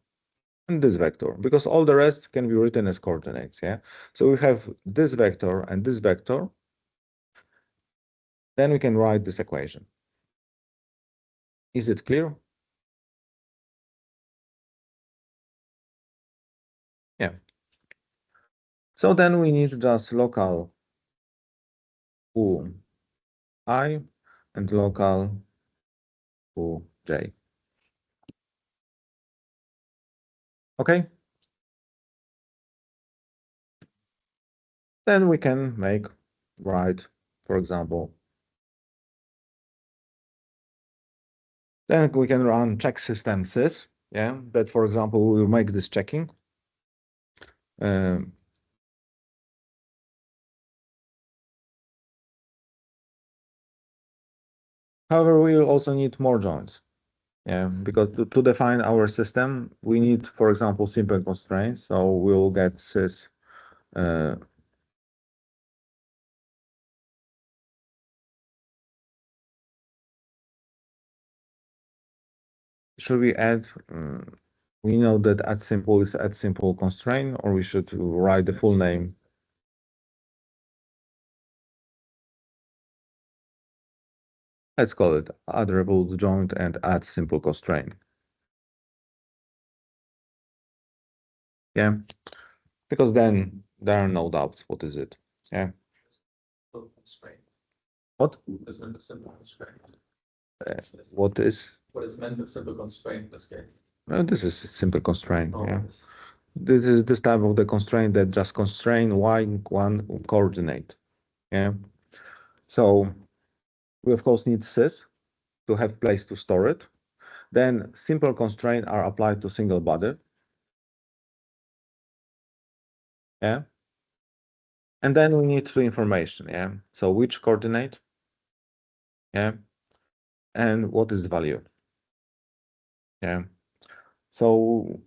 and this vector because all the rest can be written as coordinates, yeah? So we have this vector and this vector, then we can write this equation. Is it clear? Yeah. So then we need just local I and local j. Okay? Then we can write, for example, then we can run check system sys, yeah, that for example, we will make this checking. Um, However, we will also need more joints. Yeah, because to define our system, we need, for example, simple constraints. So we'll get sys. Should we add? We know that add simple is add simple constraint, or we should write the full name. Let's call it add revolute joint and add simple constraint. Yeah, because then there are no doubts. What is it? Yeah. Constraint. What? Is meant a simple constraint. What is? What is meant a simple constraint in this case? This is a simple constraint. Oh, Yeah. yes. This is this type of the constraint that just constrain one coordinate. Yeah. So we of course need sys to have place to store it. Then simple constraints are applied to single body. Yeah. And then we need two information. Yeah. So which coordinate? Yeah. And what is the value? Yeah. So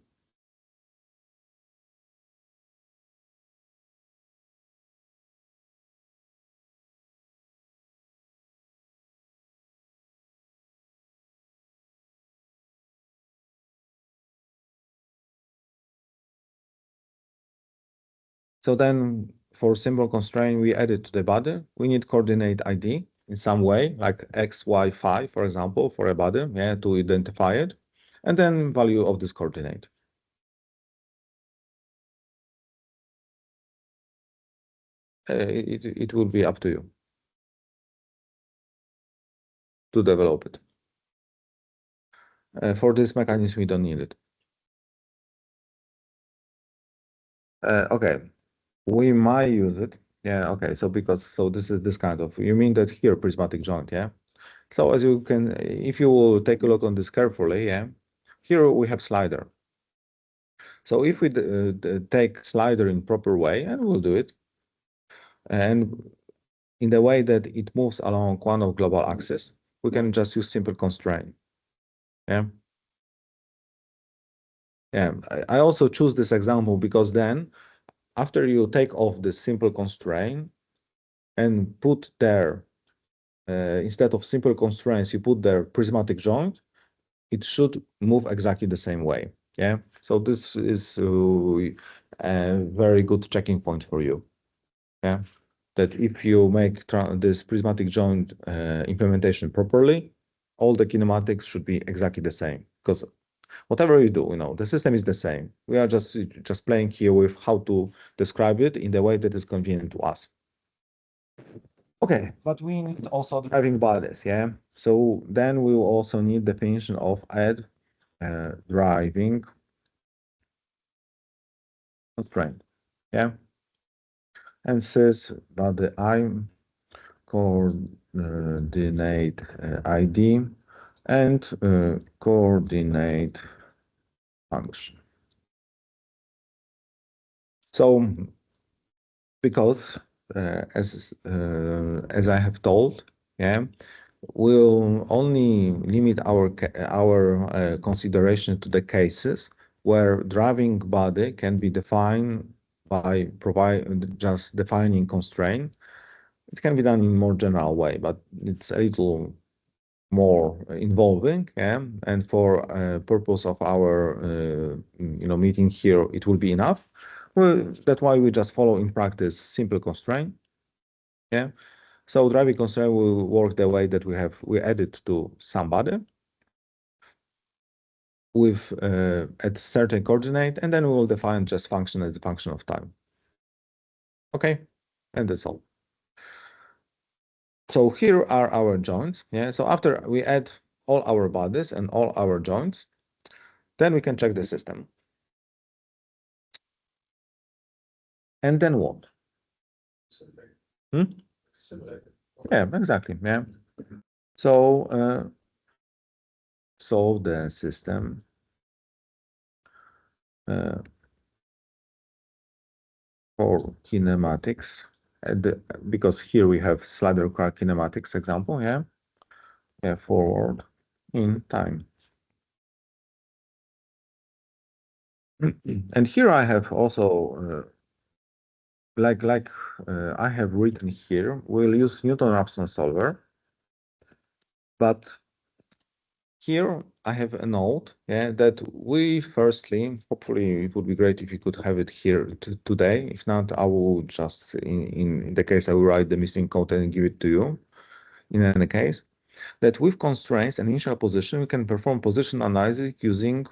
so then for simple constraint, we add it to the body. We need coordinate ID in some way, like X, Y, phi, for example, for a body, yeah, to identify it. And then value of this coordinate. It will be up to you to develop it. For this mechanism, we don't need it. Okay, we might use it. Yeah, okay. So this is this kind of, you mean that here prismatic joint, yeah? So as you can, if you will take a look on this carefully, yeah, here we have slider. So if we take slider in proper way, and we'll do it, and in the way that it moves along one of global axis, we can just use simple constraint. Yeah. Yeah. I also choose this example because then after you take off the simple constraint and put there, instead of simple constraints, you put there prismatic joint, it should move exactly the same way. Yeah. So this is a very good checking point for you. Yeah. That if you make this prismatic joint implementation properly, all the kinematics should be exactly the same. Because whatever you do, the system is the same. We are just playing here with how to describe it in the way that is convenient to us. Okay, but we need also driving bodies, yeah? So then we will also need definition of add driving constraint, yeah? And says that the I coordinate ID and coordinate function. So because as I have told, yeah, we'll only limit our consideration to the cases where driving body can be defined by just defining constraint. It can be done in more general way, but it's a little more involving, yeah? And for purpose of our meeting here, it will be enough. Well, that's why we just follow in practice simple constraint, yeah. So driving constraint will work the way that we add it to somebody with at certain coordinate, and then we will define just function as a function of time. Okay, and that's all. So here are our joints. Yeah. So after we add all our bodies and all our joints, then we can check the system. And then what? Hmm? Yeah, exactly. Yeah. So solve the system for kinematics. Because here we have slider car kinematics example. Yeah. Yeah. Forward in time. And here I have also like I have written here, we'll use Newton-Raphson solver, but here I have a note, yeah, that we firstly, hopefully it would be great if you could have it here today. If not, I will just, in the case, I will write the missing code and give it to you. In any case, that with constraints and initial position, we can perform position analysis using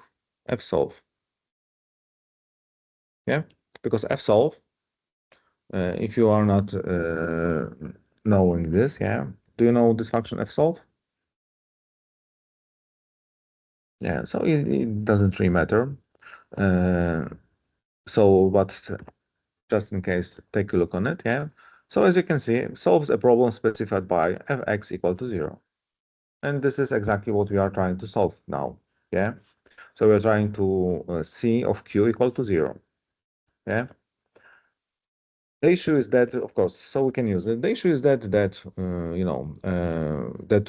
fsolve. Yeah, because fsolve, if you are not knowing this, yeah, do you know this function fsolve? Yeah, so it doesn't really matter. But just in case, take a look on it, yeah. So as you can see, it solves a problem specified by fx equal to 0. And this is exactly what we are trying to solve now, yeah. So we're trying to C of q equal to 0, yeah. The issue is that, of course, so we can use it. The issue is that that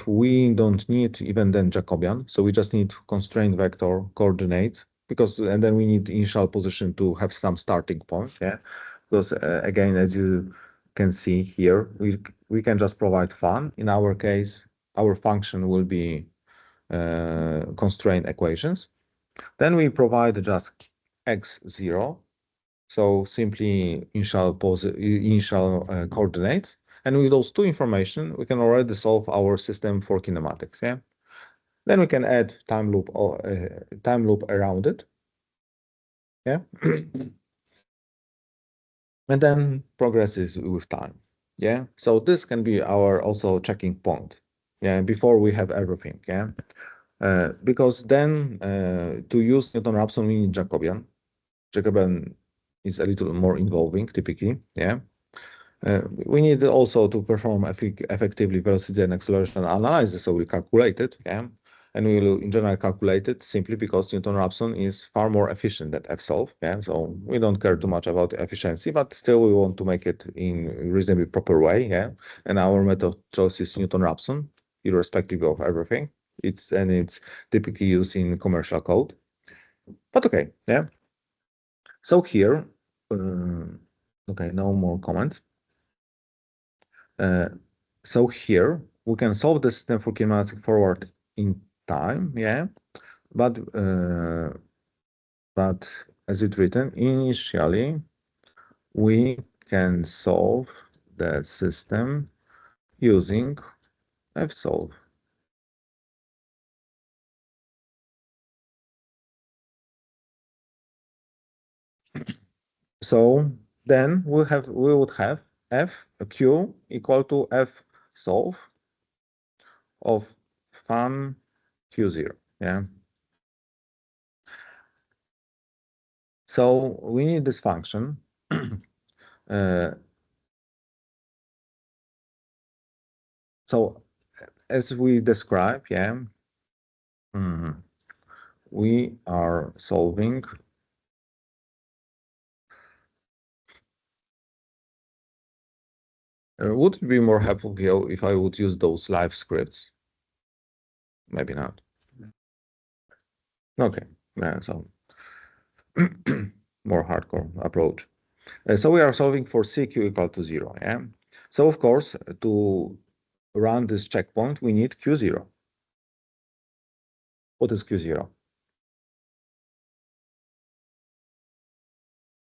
we don't need even then Jacobian. So we just need constraint vector coordinates and then we need initial position to have some starting point. Yeah, because again, as you can see here, we can just provide fun. In our case, our function will be constraint equations. Then we provide just x0. So simply initial coordinates. And with those two information, we can already solve our system for kinematics. Yeah. Then we can add time loop or time loop around it. Yeah. And then progresses with time. Yeah. So this can be our also checking point. Yeah. Before we have everything. Yeah. Because then to use Newton-Raphson, we need Jacobian. Jacobian is a little more involving typically. Yeah. We need also to perform effectively velocity and acceleration analysis, so we calculate it, yeah? and we will in general calculate it simply because Newton-Raphson is far more efficient than fsolve. Yeah, so we don't care too much about efficiency, but still we want to make it in a reasonably proper way. Yeah, and our method choice is Newton-Raphson, irrespective of everything. It's typically used in commercial code. But okay, yeah. So here, okay, no more comments. So here we can solve the system for kinematic forward in time, yeah. But as it's written, initially we can solve the system using fsolve. So then we would have q equal to fsolve of fun q0. Yeah. So we need this function. So as we describe, yeah, we are solving. Would it be more helpful here if I would use those live scripts? Maybe not. Okay, yeah, so more hardcore approach. So we are solving for CQ equal to 0, yeah? So of course, to run this checkpoint, we need Q0. What is Q0?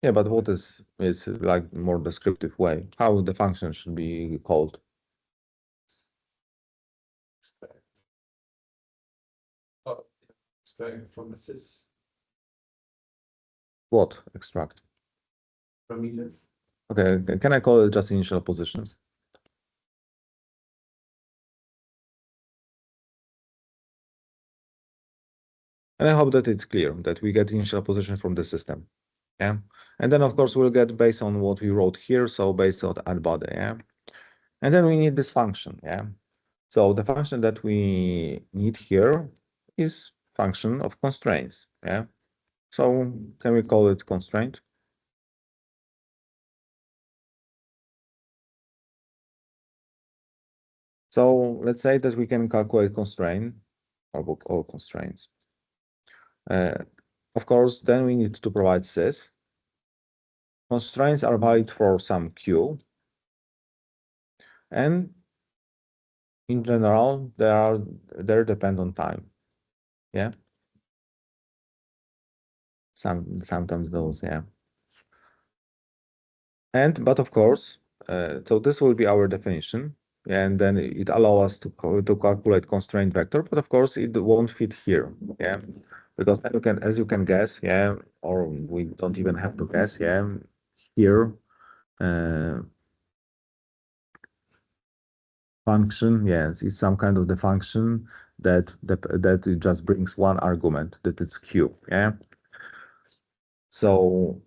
Yeah, but what is like more descriptive way? How the function should be called? Extract from the sys What extract? parameters. Okay, can I call it just initial positions? And I hope that it's clear that we get initial position from the system. Yeah. And then of course we'll get based on what we wrote here, so based on add body, yeah. And then we need this function, yeah. So the function that we need here is function of constraints, yeah. So can we call it constraint? So let's say that we can calculate constraint or constraints. Of course, then we need to provide sys. Constraints are valid for some q, and in general, they depend on time. Yeah. Sometimes those, yeah. But of course, so this will be our definition, and then it allows us to calculate constraint vector. But of course, it won't fit here, yeah, because as you can guess, yeah, or we don't even have to guess, yeah. Here, function, yes, it's some kind of the function that it just brings one argument, that it's q, yeah. So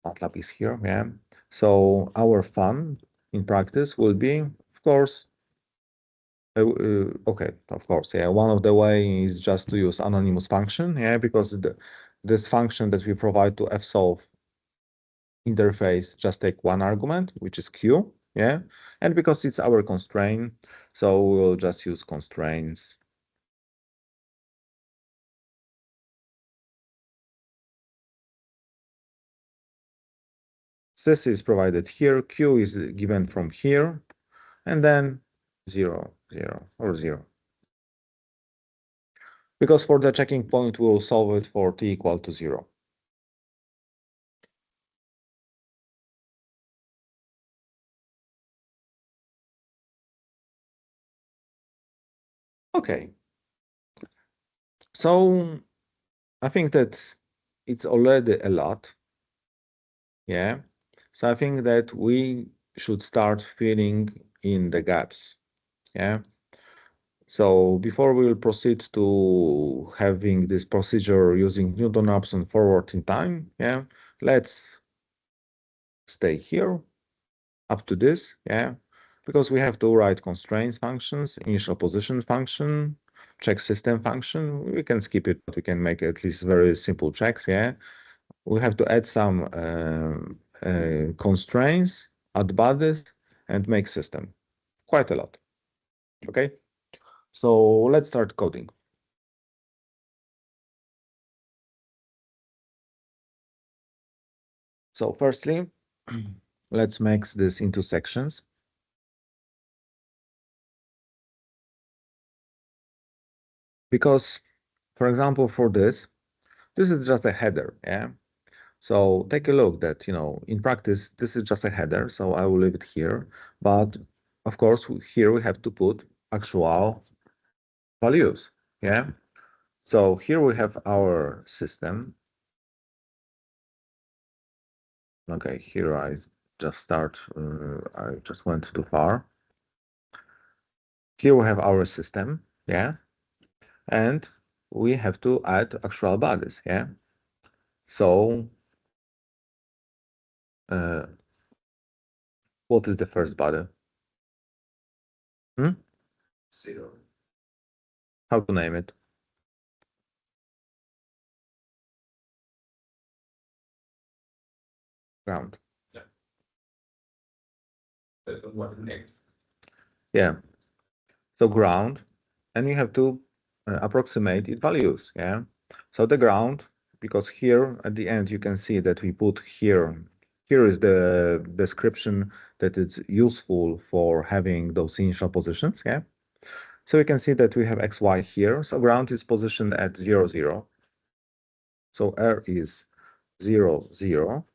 MATLAB is here, yeah. So our fun in practice will be, of course, okay, of course, yeah. One of the way is just to use anonymous function, yeah, because this function that we provide to fsolve interface just take one argument, which is q, yeah, and because it's our constraint, so we'll just use constraints. Sys is provided here, q is given from here, and then 0, 0, or 0. Because for the checking point, we will solve it for t equal to 0. Okay. So I think that it's already a lot. Yeah. So I think that we should start filling in the gaps. Yeah. So before we will proceed to having this procedure using Newton-Raphson forward in time, yeah, let's stay here up to this, yeah, because we have to write constraints functions, initial position function, check system function. We can skip it, but we can make at least very simple checks, yeah. We have to add some constraints, add bodies, and make system. Quite a lot. Okay, so let's start coding. So firstly, let's make this into sections. Because, for example, for this is just a header, yeah? So take a look that, in practice, this is just a header, so I will leave it here. But of course, here we have to put actual values, yeah? So here we have our system. Okay, here I just went too far. Here we have our system, yeah? And we have to add actual bodies, yeah? So what is the first body? Hmm? 0. How to name it? Ground. Yeah. That's what next. Yeah. So ground, and you have to approximate its values, yeah? So the ground, because here at the end you can see that we put here is the description that it's useful for having those initial positions, yeah? So you can see that we have xy here. So ground is positioned at 0, 0. So r is 0, 0,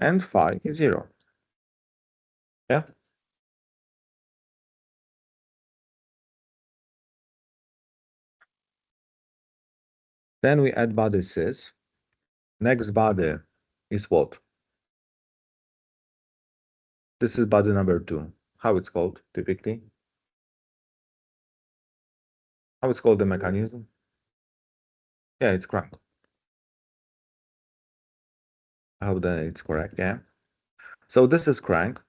and phi is 0. Yeah. Then we add body sys. Next body is what? This is body number 2. How it's called typically? How it's called the mechanism? Yeah, it's crank. I hope that it's correct, yeah. So this is crank.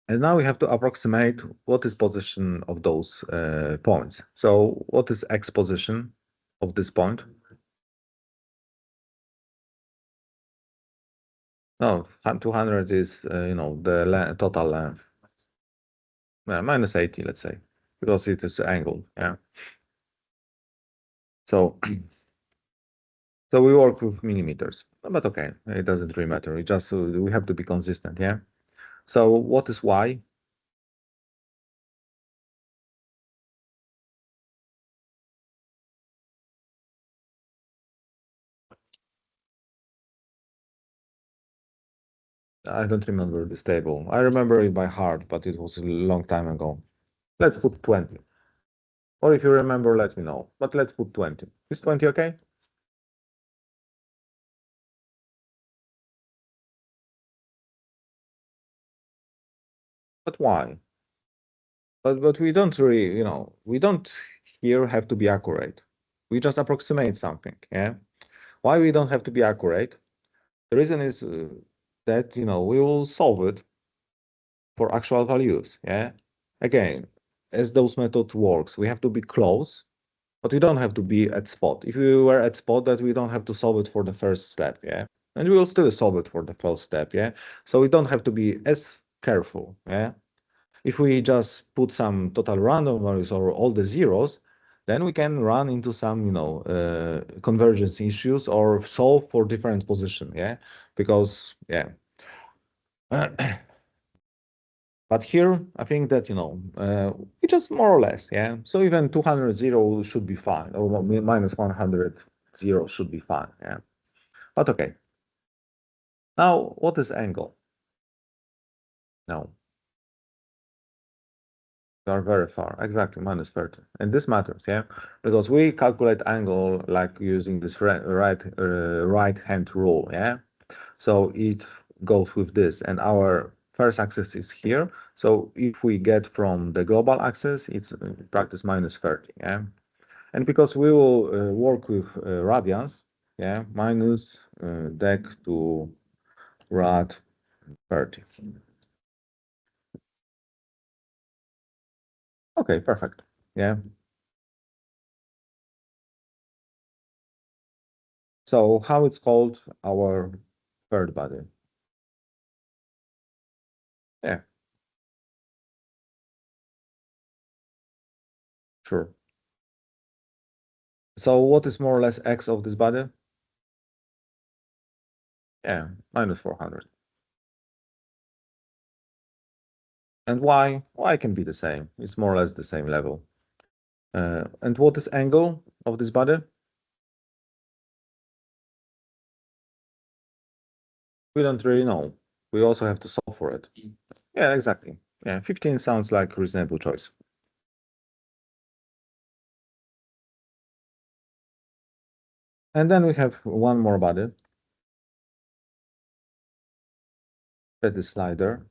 And now we have to approximate what is position of those points. So what is x position of this point? No, 200 is, the total length. Minus 80, let's say, because it is angled, yeah. So, so we work with millimeters, but okay, it doesn't really matter. It just, we have to be consistent, yeah. So what is y? I don't remember this table. I remember it by heart, but it was a long time ago. Let's put 20. Or if you remember, let me know. But let's put 20. Is 20 okay? But why? But we don't really, we don't here have to be accurate. We just approximate something, yeah? Why we don't have to be accurate? The reason is that, we will solve it for actual values, yeah? Again, as those methods works, we have to be close, but we don't have to be at spot. If we were at spot, that we don't have to solve it for the first step, yeah? And we will still solve it for the first step, yeah? So we don't have to be as careful, yeah? If we just put some total random values or all the zeros, then we can run into some, convergence issues or solve for different position, yeah? Because, yeah. But here, I think that, we just more or less, yeah? So even 200 0 should be fine, or minus 100 0 should be fine, yeah? But okay. Now, what is angle? Now, we are very far, exactly, minus 30. And this matters, yeah? Because we calculate angle like using this right-hand rule, yeah? So it goes with this, and our first axis is here. So if we get from the global axis, it's in practice minus 30, yeah? And because we will work with radians, yeah, minus dec to rad 30. Okay, perfect, yeah. So how it's called our third body? Yeah, sure. So what is more or less x of this body? Yeah, minus 400. And y? Y can be the same. It's more or less the same level. And what is angle of this body? We don't really know. We also have to solve for it. Yeah, exactly. Yeah, 15 sounds like a reasonable choice. And then we have one more body. That is slider.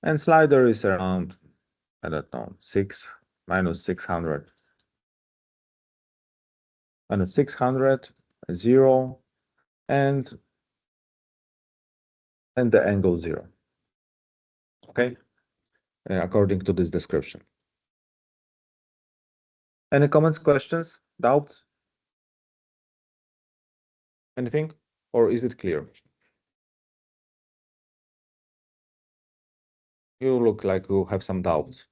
And slider is around, I don't know, 6 minus 600. Minus 600, 0, and the angle 0. Okay, according to this description. Any comments, questions, doubts? Anything? Or is it clear? You look like you have some doubts.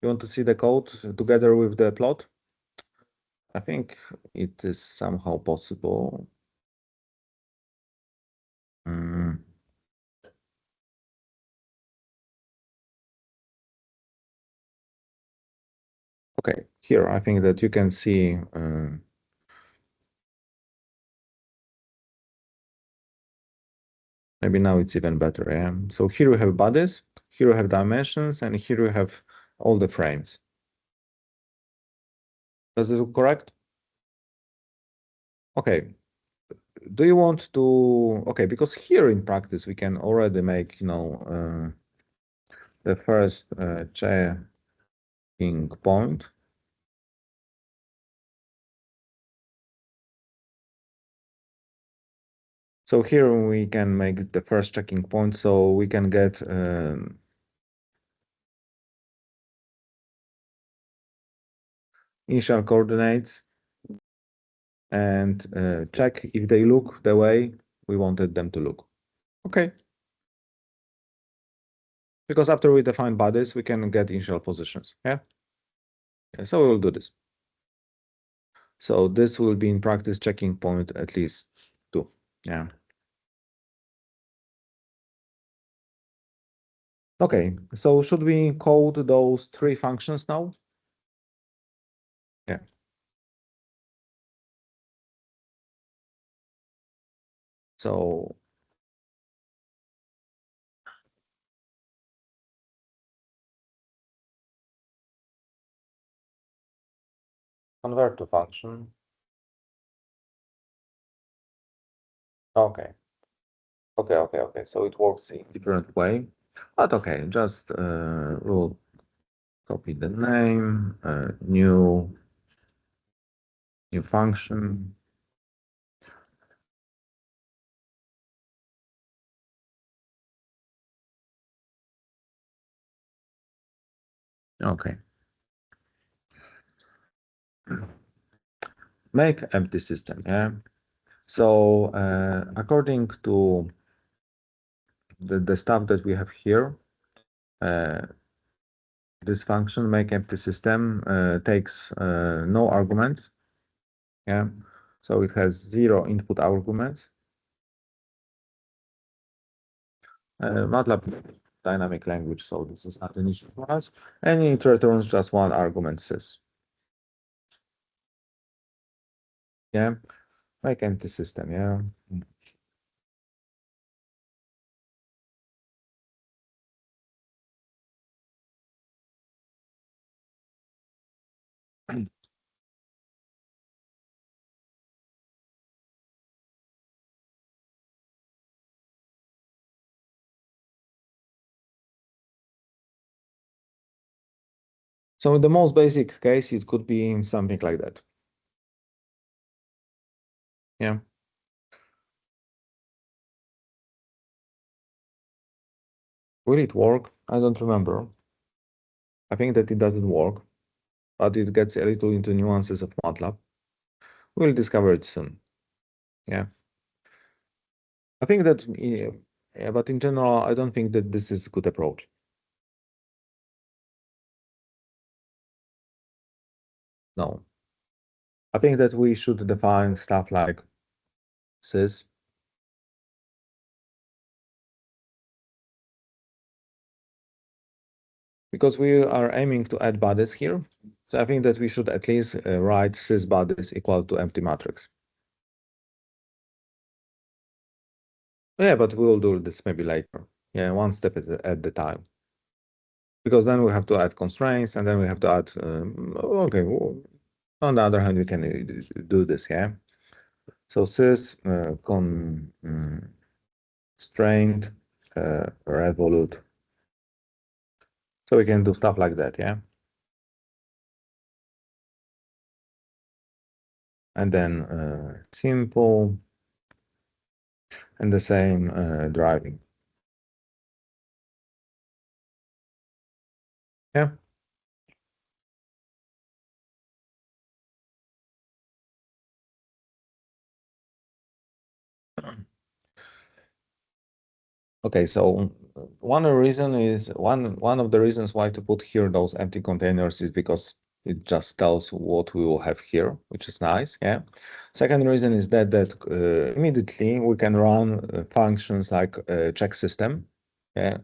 You want to see the code together with the plot? I think it is somehow possible. Mm. Okay, here I think that you can see maybe now it's even better. Yeah. So here we have bodies, here we have dimensions, and here we have all the frames. Does it look correct? Okay. Do you want to? Okay, because here in practice we can already make, the first checking point. So here we can make the first checking point, so we can get initial coordinates and check if they look the way we wanted them to look. Okay. Because after we define bodies, we can get initial positions. Yeah. Okay, so we'll do this. So this will be in practice checking point at least 2. Yeah. Okay, so should we code those 3 functions now? Yeah. So convert to function. Okay. Okay. So it works in different way, but okay, just we'll copy the name, new function. Okay. Make empty system. Yeah. So according to the stuff that we have here, uh, this function make empty system takes no arguments. Yeah. So it has 0 input arguments. MATLAB dynamic language, so this is not an issue for us. And it returns just one argument sys. Yeah. Make empty system. Yeah. So in the most basic case, it could be something like that. Yeah. Will it work? I don't remember. I think that it doesn't work. but it gets a little into nuances of MATLAB. We'll discover it soon. Yeah. I think that, yeah, but in general, I don't think that this is a good approach. No. I think that we should define stuff like sys, because we are aiming to add bodies here. So I think that we should at least write sys bodies equal to empty matrix. Yeah, but we'll do this maybe later. Yeah, one step at the time. Because then we have to add constraints, and then we have to add, okay, well, on the other hand, we can do this, yeah? So sys constraint revolute. So we can do stuff like that, yeah? And then simple, and the same driving. Yeah. Okay, so one of the reasons why to put here those empty containers is because it just tells what we will have here, which is nice. Yeah. Second reason is that immediately we can run functions like check system. Yeah.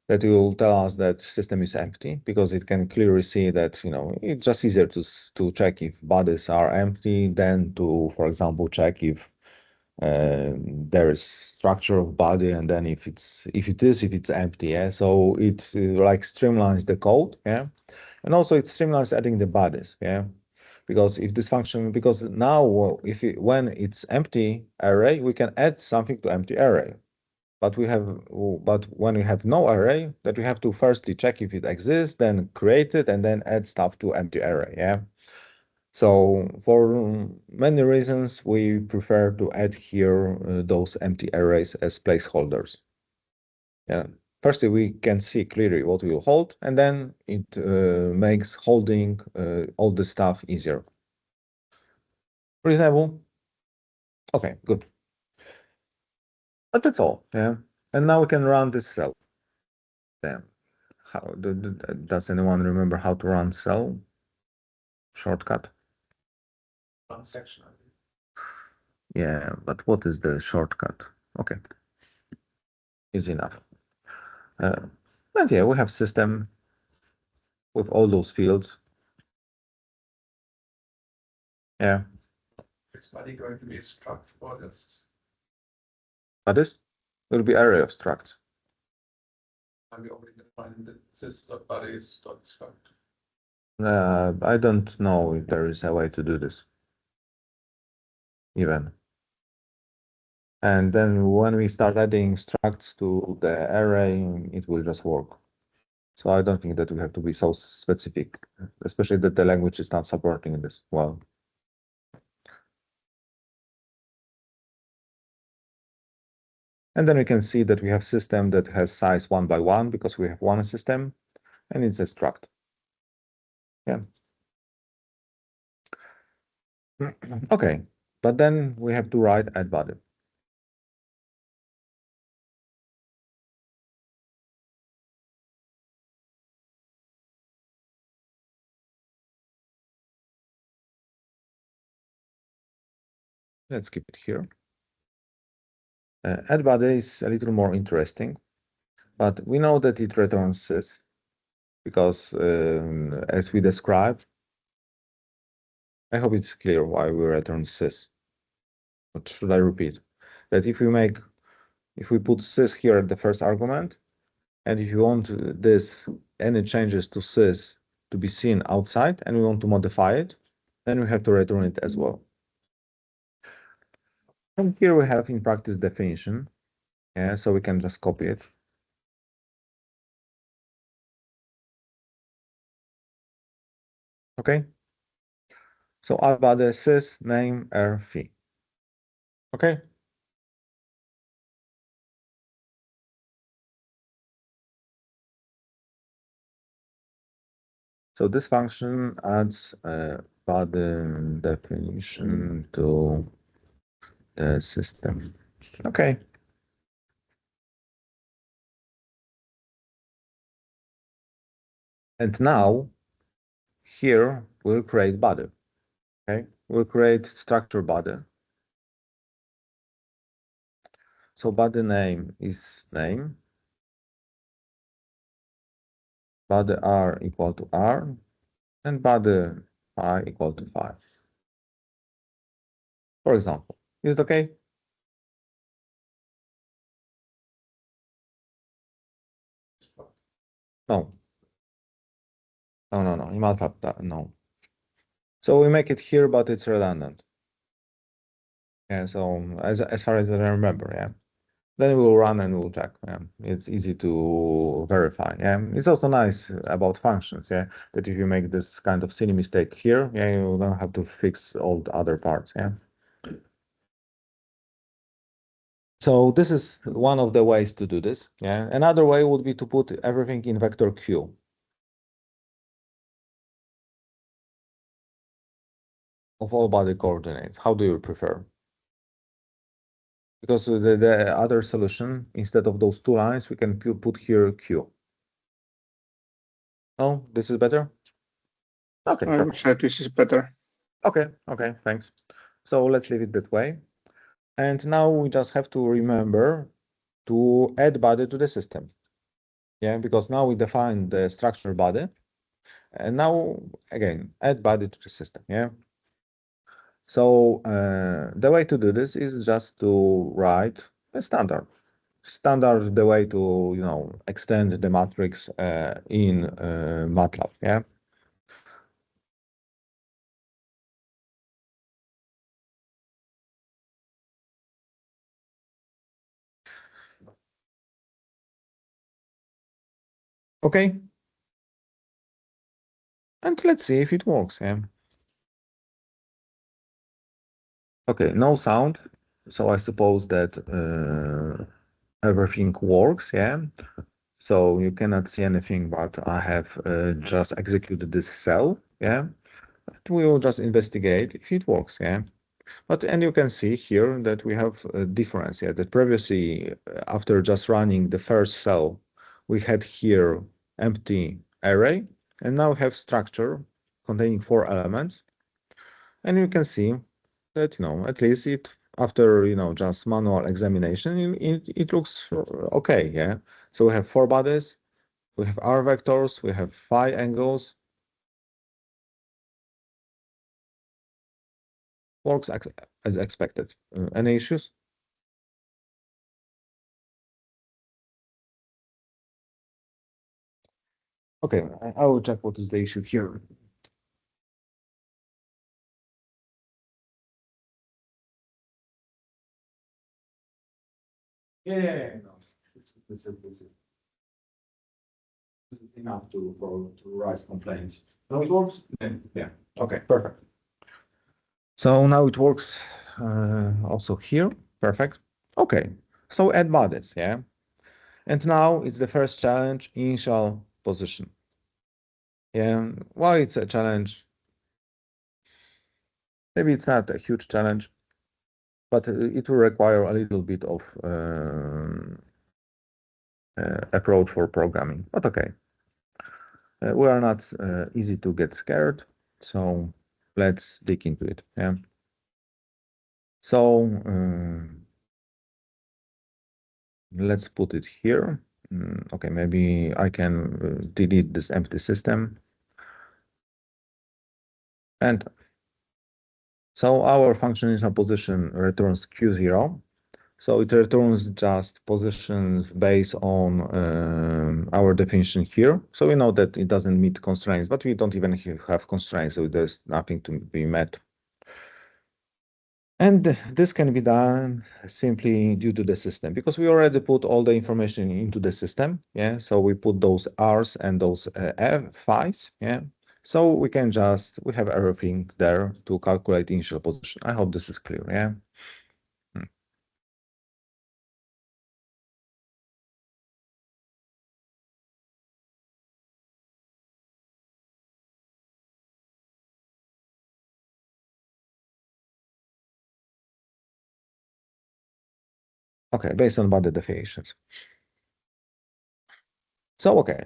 That will tell us that system is empty because it can clearly see that, it's just easier to check if bodies are empty than to, for example, check if there is structure of body, and then if it's empty. Yeah, so it like streamlines the code. Yeah, and also it streamlines adding the bodies. Yeah, because if this function, because now when it's empty array, we can add something to empty array. But when we have no array, that we have to firstly check if it exists, then create it, and then add stuff to empty array. Yeah. So for many reasons, we prefer to add here those empty arrays as placeholders. Yeah. Firstly, we can see clearly what we will hold, and then it makes holding all the stuff easier. Reasonable? Okay, good. But that's all. Yeah. And now we can run this cell. Then, does anyone remember how to run cell? Shortcut? One section. Yeah, but what is the shortcut? Okay, easy enough. And yeah, we have system with all those fields. Yeah, Is body going to be a struct for this? but this will be array of structs. And we already defined that sys.body is struct. I don't know if there is a way to do this even. And then when we start adding structs to the array, it will just work. So I don't think that we have to be so specific, especially that the language is not supporting this well. And then we can see that we have system that has size 1 by 1 because we have one system, and it's a struct. Yeah. Okay, but then we have to write add body. Let's keep it here. Add body is a little more interesting, but we know that it returns sys because as we described, I hope it's clear why we return sys. But should I repeat? That if we put sys here at the first argument, and if you want any changes to sys to be seen outside, and we want to modify it, then we have to return it as well. From here we have in practice definition. Yeah, so we can just copy it. Okay. So about the sys name fee. Okay. So this function adds a body definition to the system. Okay. And now here we'll create body. Okay, we'll create structure body. So body name is name. Body r equal to r, and body phi equal to phi. For example, is it okay? No. No. In MATLAB, no. So we make it here, but it's redundant. Yeah, so as far as I remember, yeah. Then we'll run and we'll check. Yeah. It's easy to verify. Yeah. It's also nice about functions, yeah, that if you make this kind of silly mistake here, yeah, you don't have to fix all the other parts. Yeah. So this is one of the ways to do this. Yeah. Another way would be to put everything in vector Q. Of all body coordinates. How do you prefer? Because the other solution, instead of those two lines, we can put here Q. Oh, this is better? Okay, I would perfect. say this is better. Okay, thanks. So let's leave it that way. And now we just have to remember to add body to the system. Yeah, because now we define the structure body. And now, again, add body to the system. Yeah. So the way to do this is just to write a standard. Standard the way to, extend the matrix in MATLAB. Yeah. Okay. And let's see if it works. Yeah. Okay, no sound. So I suppose that everything works. Yeah. So you cannot see anything, but I have just executed this cell. Yeah. We will just investigate if it works. Yeah. And you can see here that we have a difference. Yeah. That previously, after just running the first cell, we had here empty array, and now we have structure containing 4 elements. And you can see that, at least it after, just manual examination, it looks okay. Yeah. So we have 4 bodies, we have R vectors, we have phi angles. Works as expected. Any issues? Okay, I will check what is the issue here. Yeah. No. This is enough to raise complaints. Now it works? Yeah. Okay, perfect. So now it works also here. Perfect. Okay. So add bodies, yeah. And now it's the first challenge, initial position. Yeah. Why it's a challenge? Maybe it's not a huge challenge, but it will require a little bit of approach for programming. But okay, we are not easy to get scared, so let's dig into it. Yeah. So let's put it here. Okay, maybe I can delete this empty system. And so our function initial position returns Q0. So it returns just positions based on our definition here. So we know that it doesn't meet constraints, but we don't even have constraints, so there's nothing to be met. And this can be done simply due to the system, because we already put all the information into the system. Yeah, so we put those R's and those Phi's. Yeah, so we have everything there to calculate initial position. I hope this is clear. Yeah. Okay, based on body definitions. So, okay.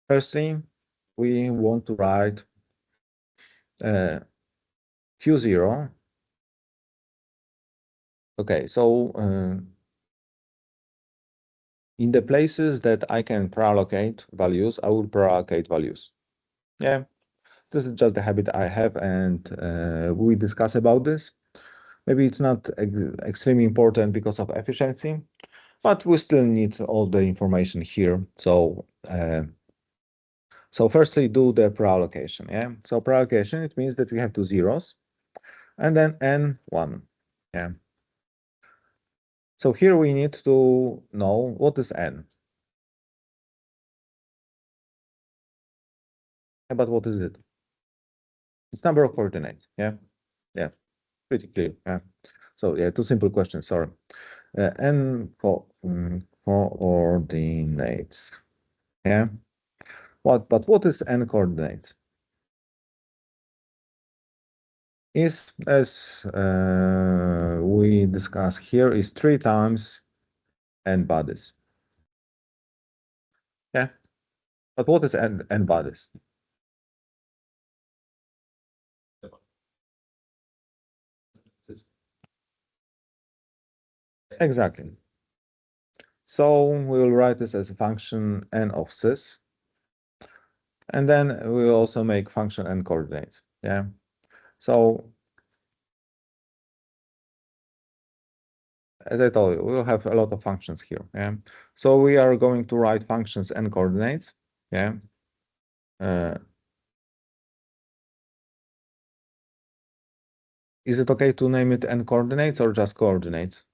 Firstly, we want to write Q0. Okay, so in the places that I can preallocate values, I will preallocate values. Yeah, this is just the habit I have, and we discuss about this. Maybe it's not extremely important because of efficiency, but we still need all the information here. So firstly, do the preallocation. Yeah, so preallocation, it means that we have two zeros and then n1. Yeah. So here we need to know what is n. But what is it? It's number of coordinates. Yeah. Yeah. Pretty clear. Yeah. So yeah, two simple questions. Sorry. N coordinates. Yeah. But what is n coordinates? Is, as we discuss here, is 3 times n bodies. Yeah. But what is n bodies? Exactly. So we will write this as a function n of sys. And then we will also make function n coordinates. Yeah. So as I told you, we will have a lot of functions here. Yeah. So we are going to write functions n coordinates. Yeah. Is it okay to name it n coordinates or just coordinates?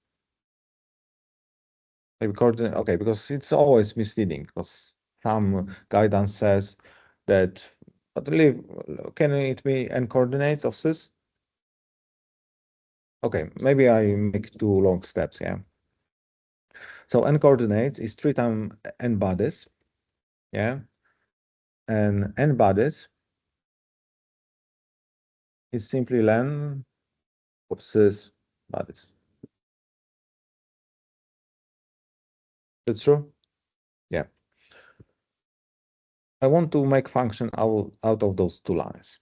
Maybe coordinate. Okay, because it's always misleading because some guidance says that, but leave, can it be n coordinates of sys? Okay, maybe I make two long steps. Yeah. So n coordinates is 3 times n bodies. Yeah. And n bodies is simply len of sys bodies. That's true? Yeah. I want to make function out of those two lines.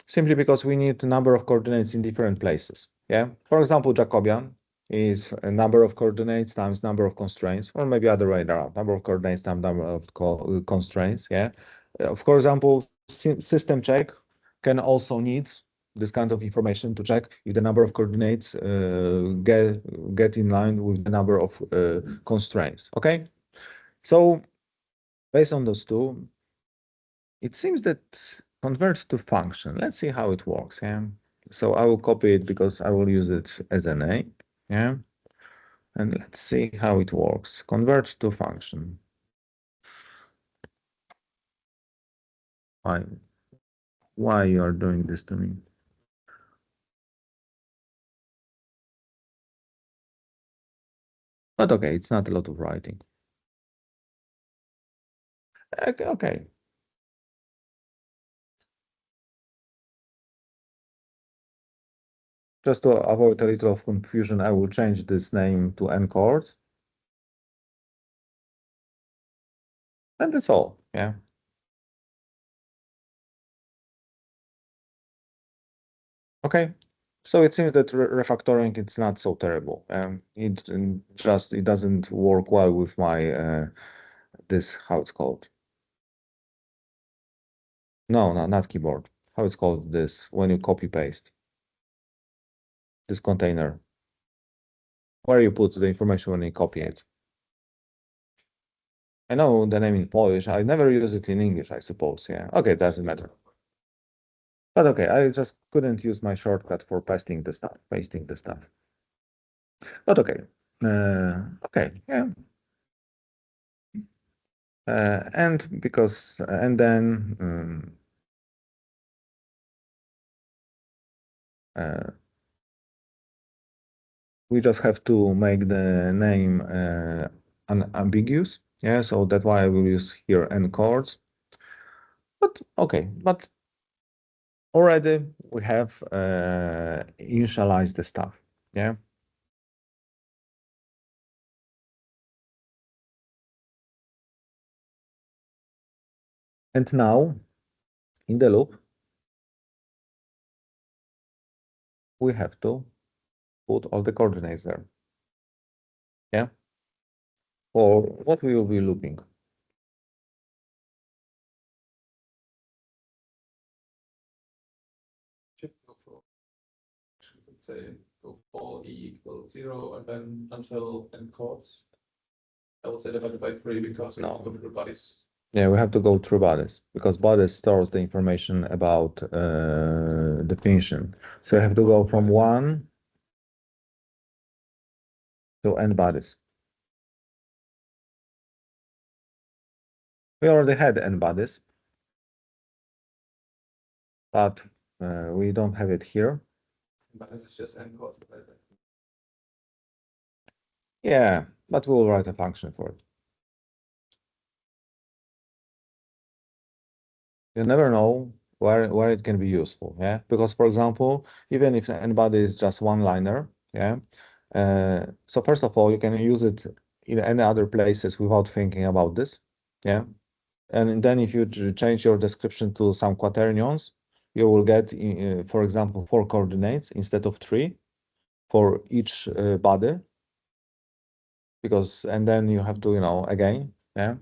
Simply because we need a number of coordinates in different places. Yeah. For example, Jacobian is a number of coordinates times number of constraints, or maybe other way around, number of coordinates times number of constraints. Yeah. For example, system check can also need this kind of information to check if the number of coordinates get in line with the number of constraints. Okay. So based on those two, it seems that convert to function. Let's see how it works. Yeah. So I will copy it because I will use it as an A. Yeah. And let's see how it works. Convert to function. Why? Why you are doing this to me? But okay, it's not a lot of writing. Okay. Okay. Just to avoid a little of confusion, I will change this name to nchords. And that's all. Yeah. Okay. So it seems that refactoring it's not so terrible. It doesn't work well with my this how it's called. No, not keyboard. How it's called this when you copy paste this container where you put the information when you copy it. I know the name in Polish. I never use it in English, I suppose. Yeah. Okay, doesn't matter. But okay, I just couldn't use my shortcut for pasting the stuff. But okay. Okay, yeah. And then uh, we just have to make the name unambiguous. Yeah, so that's why I will use here n chords. But okay, but already we have initialized the stuff. Yeah. And now in the loop, we have to put all the coordinates there. Yeah. Or what we will be looping. Let's say go for e equals 0 and then until n chords. I will say divided by 3 because we No. go through bodies. Yeah, we have to go through bodies because bodies stores the information about definition. So I have to go from 1 to n bodies. We already had n bodies, but we don't have it here. Bodies is just n chords. Yeah, but we'll write a function for it. You never know where it can be useful, yeah? Because, for example, even if n-body is just one-liner, yeah? So first of all, you can use it in any other places without thinking about this, yeah? And then if you change your description to some quaternions, you will get, for example, 4 coordinates instead of 3 for each body. Because, and then you have to, again, yeah?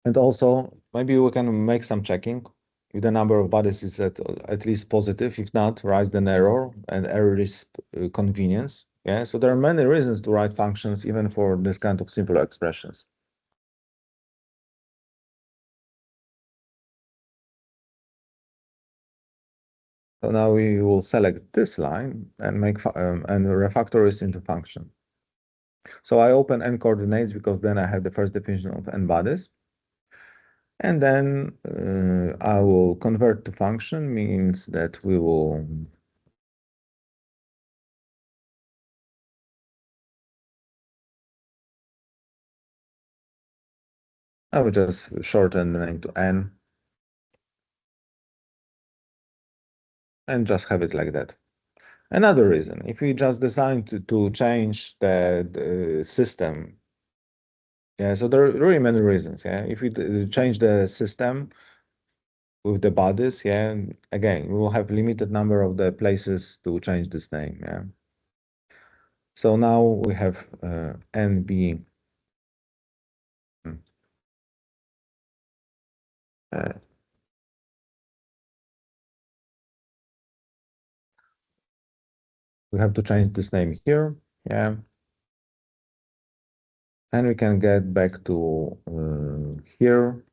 And also, maybe we can make some checking. If the number of bodies is at least positive, if not, write an error, and error is convenience. Yeah, so there are many reasons to write functions even for this kind of simple expressions. So now we will select this line and make and refactor this into function. So I open n coordinates because then I have the first definition of n bodies. And then I will convert to function, means that we will I will just shorten the name to n and just have it like that. Another reason, if we just decide to change the system, yeah, so there are really many reasons, yeah. If we change the system with the bodies, yeah, again, we will have limited number of the places to change this name, yeah. So now we have NB uh, we have to change this name here, yeah. And we can get back to here.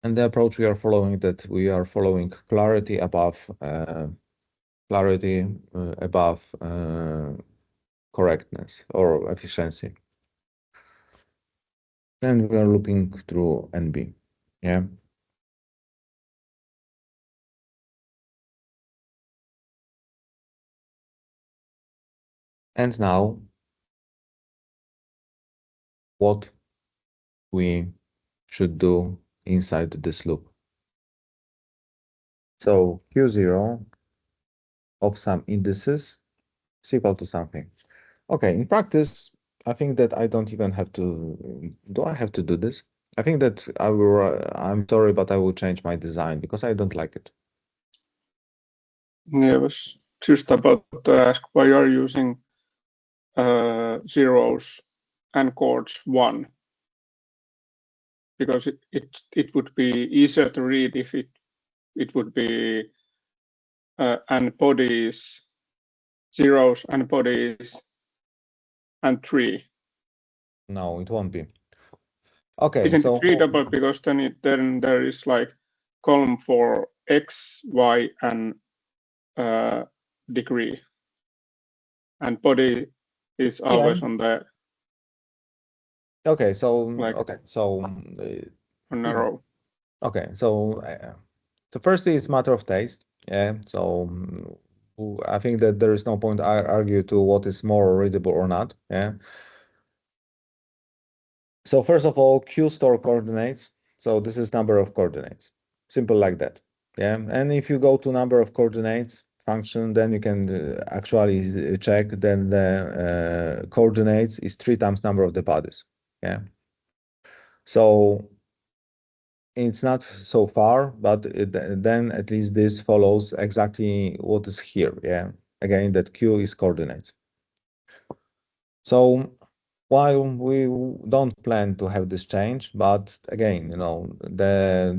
And the approach we are following, that we are following clarity above correctness or efficiency. And we are looping through NB. Yeah. And now what we should do inside this loop. So Q0 of some indices is equal to something. Okay, in practice, I think that I don't even have to, do I have to do this? I think that I will, I'm sorry, but I will change my design because I don't like it. Yeah, I was just about to ask why you are using zeros and chords 1, because it would be easier to read if it would be and bodies, zeros and bodies and 3. No, it won't be. Okay, Isn't so it readable, because then there is like column for x, y, and degree, and body is always on the okay, so like okay, so on a row. okay, so So firstly, it's matter of taste. Yeah. So I think that there is no point argue to what is more readable or not. Yeah. So first of all, Q store coordinates. So this is number of coordinates. Simple like that. Yeah. And if you go to number of coordinates function, then you can actually check then the coordinates is 3 times number of the bodies. Yeah. So it's not so far, but then at least this follows exactly what is here. Yeah. Again, that Q is coordinates. So while we don't plan to have this change, but again,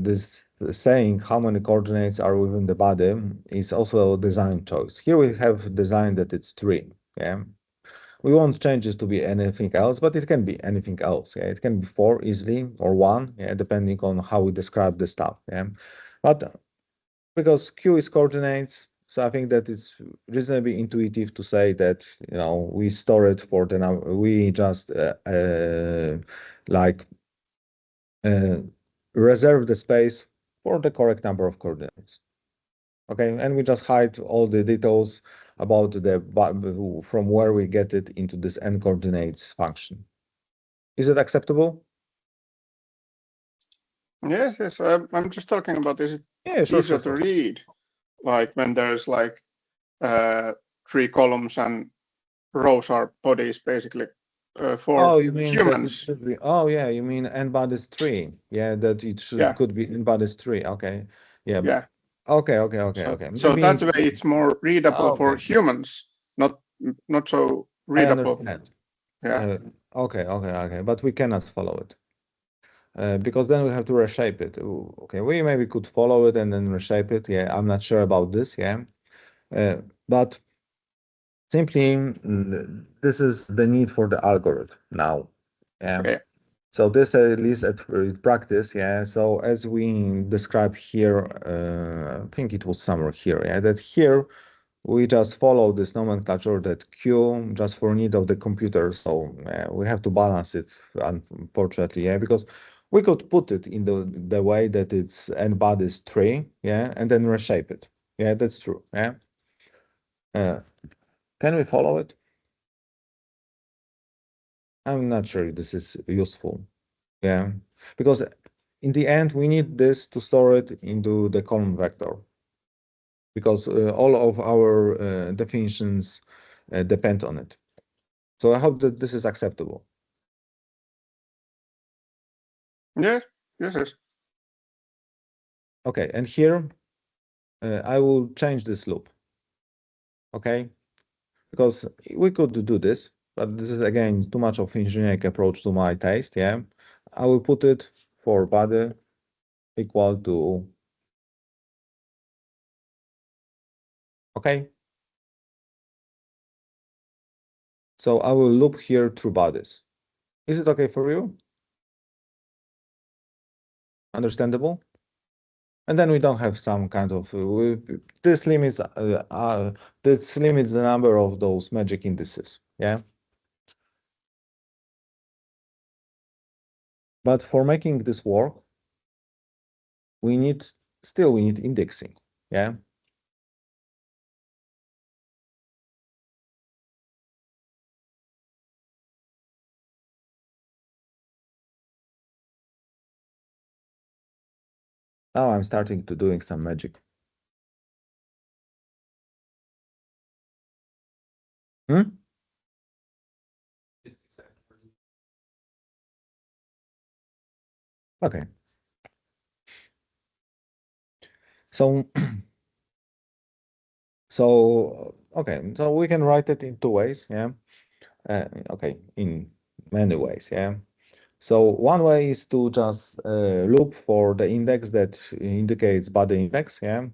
this saying how many coordinates are within the body is also a design choice. Here we have designed that it's 3. Yeah. We want changes to be anything else, but it can be anything else. Yeah. It can be 4 easily or 1, yeah, depending on how we describe the stuff. Yeah. But because Q is coordinates, so I think that it's reasonably intuitive to say that we store it for the number. We just like uh, reserve the space for the correct number of coordinates. Okay, and we just hide all the details about from where we get it into this n coordinates function. Is it acceptable? Yes, yes. I'm just talking about is it Yeah, sure, easier sure, to sure. read, like when there's like 3 columns and rows are bodies basically for Oh, you mean that it humans. should be? Oh, yeah, you mean n bodies 3. Yeah, that it Yeah, could be n bodies 3. Okay. Yeah. yeah. Okay, okay, okay, So okay. so Maybe. that's the way it's more readable Oh, for okay. humans, not so I readable. understand. Yeah, Okay, okay, okay. But we cannot follow it because then we have to reshape it. Ooh, okay, we maybe could follow it and then reshape it. Yeah, I'm not sure about this. Yeah. But simply, this is the need for the algorithm now. Yeah. okay. So this at least at practice, yeah. So as we describe here, I think it was somewhere here, yeah, that here we just follow this nomenclature that Q just for need of the computer. So we have to balance it, unfortunately, yeah, because we could put it in the way that it's n bodies 3, yeah, and then reshape it. Yeah, that's true. Yeah. Uh, can we follow it? I'm not sure if this is useful. Yeah, because in the end, we need this to store it into the column vector because all of our definitions depend on it. So I hope that this is acceptable. Yes, yes, yes. Okay, and here I will change this loop. Okay, because we could do this, but this is again too much of engineering approach to my taste. Yeah, I will put it for body equal to. Okay, so I will loop here through bodies. Is it okay for you? Understandable? And then we don't have some kind of this limits the number of those magic indices. Yeah. But for making this work, we need we need indexing. Yeah. Now I'm starting to doing some magic. Hmm? Okay. So okay, so we can write it in 2 ways. Yeah. Okay, in many ways. Yeah. So one way is to just loop for the index that indicates body index. Yeah.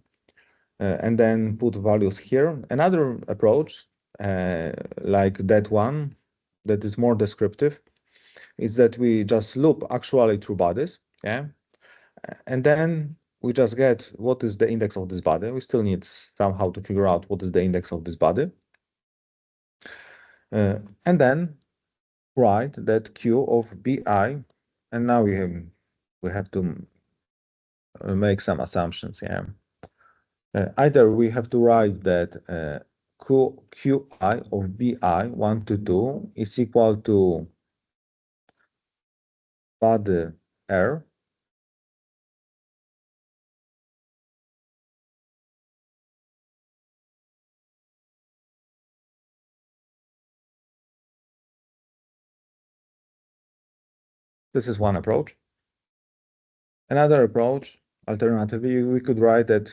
And then put values here. Another approach, like that one, that is more descriptive, is that we just loop actually through bodies, yeah, and then we just get what is the index of this body. We still need somehow to figure out what is the index of this body, and then write that Q of BI, and now we have to make some assumptions. Yeah. Either we have to write that QI of BI 1 to 2 is equal to body R This is one approach. Another approach, alternatively, we could write that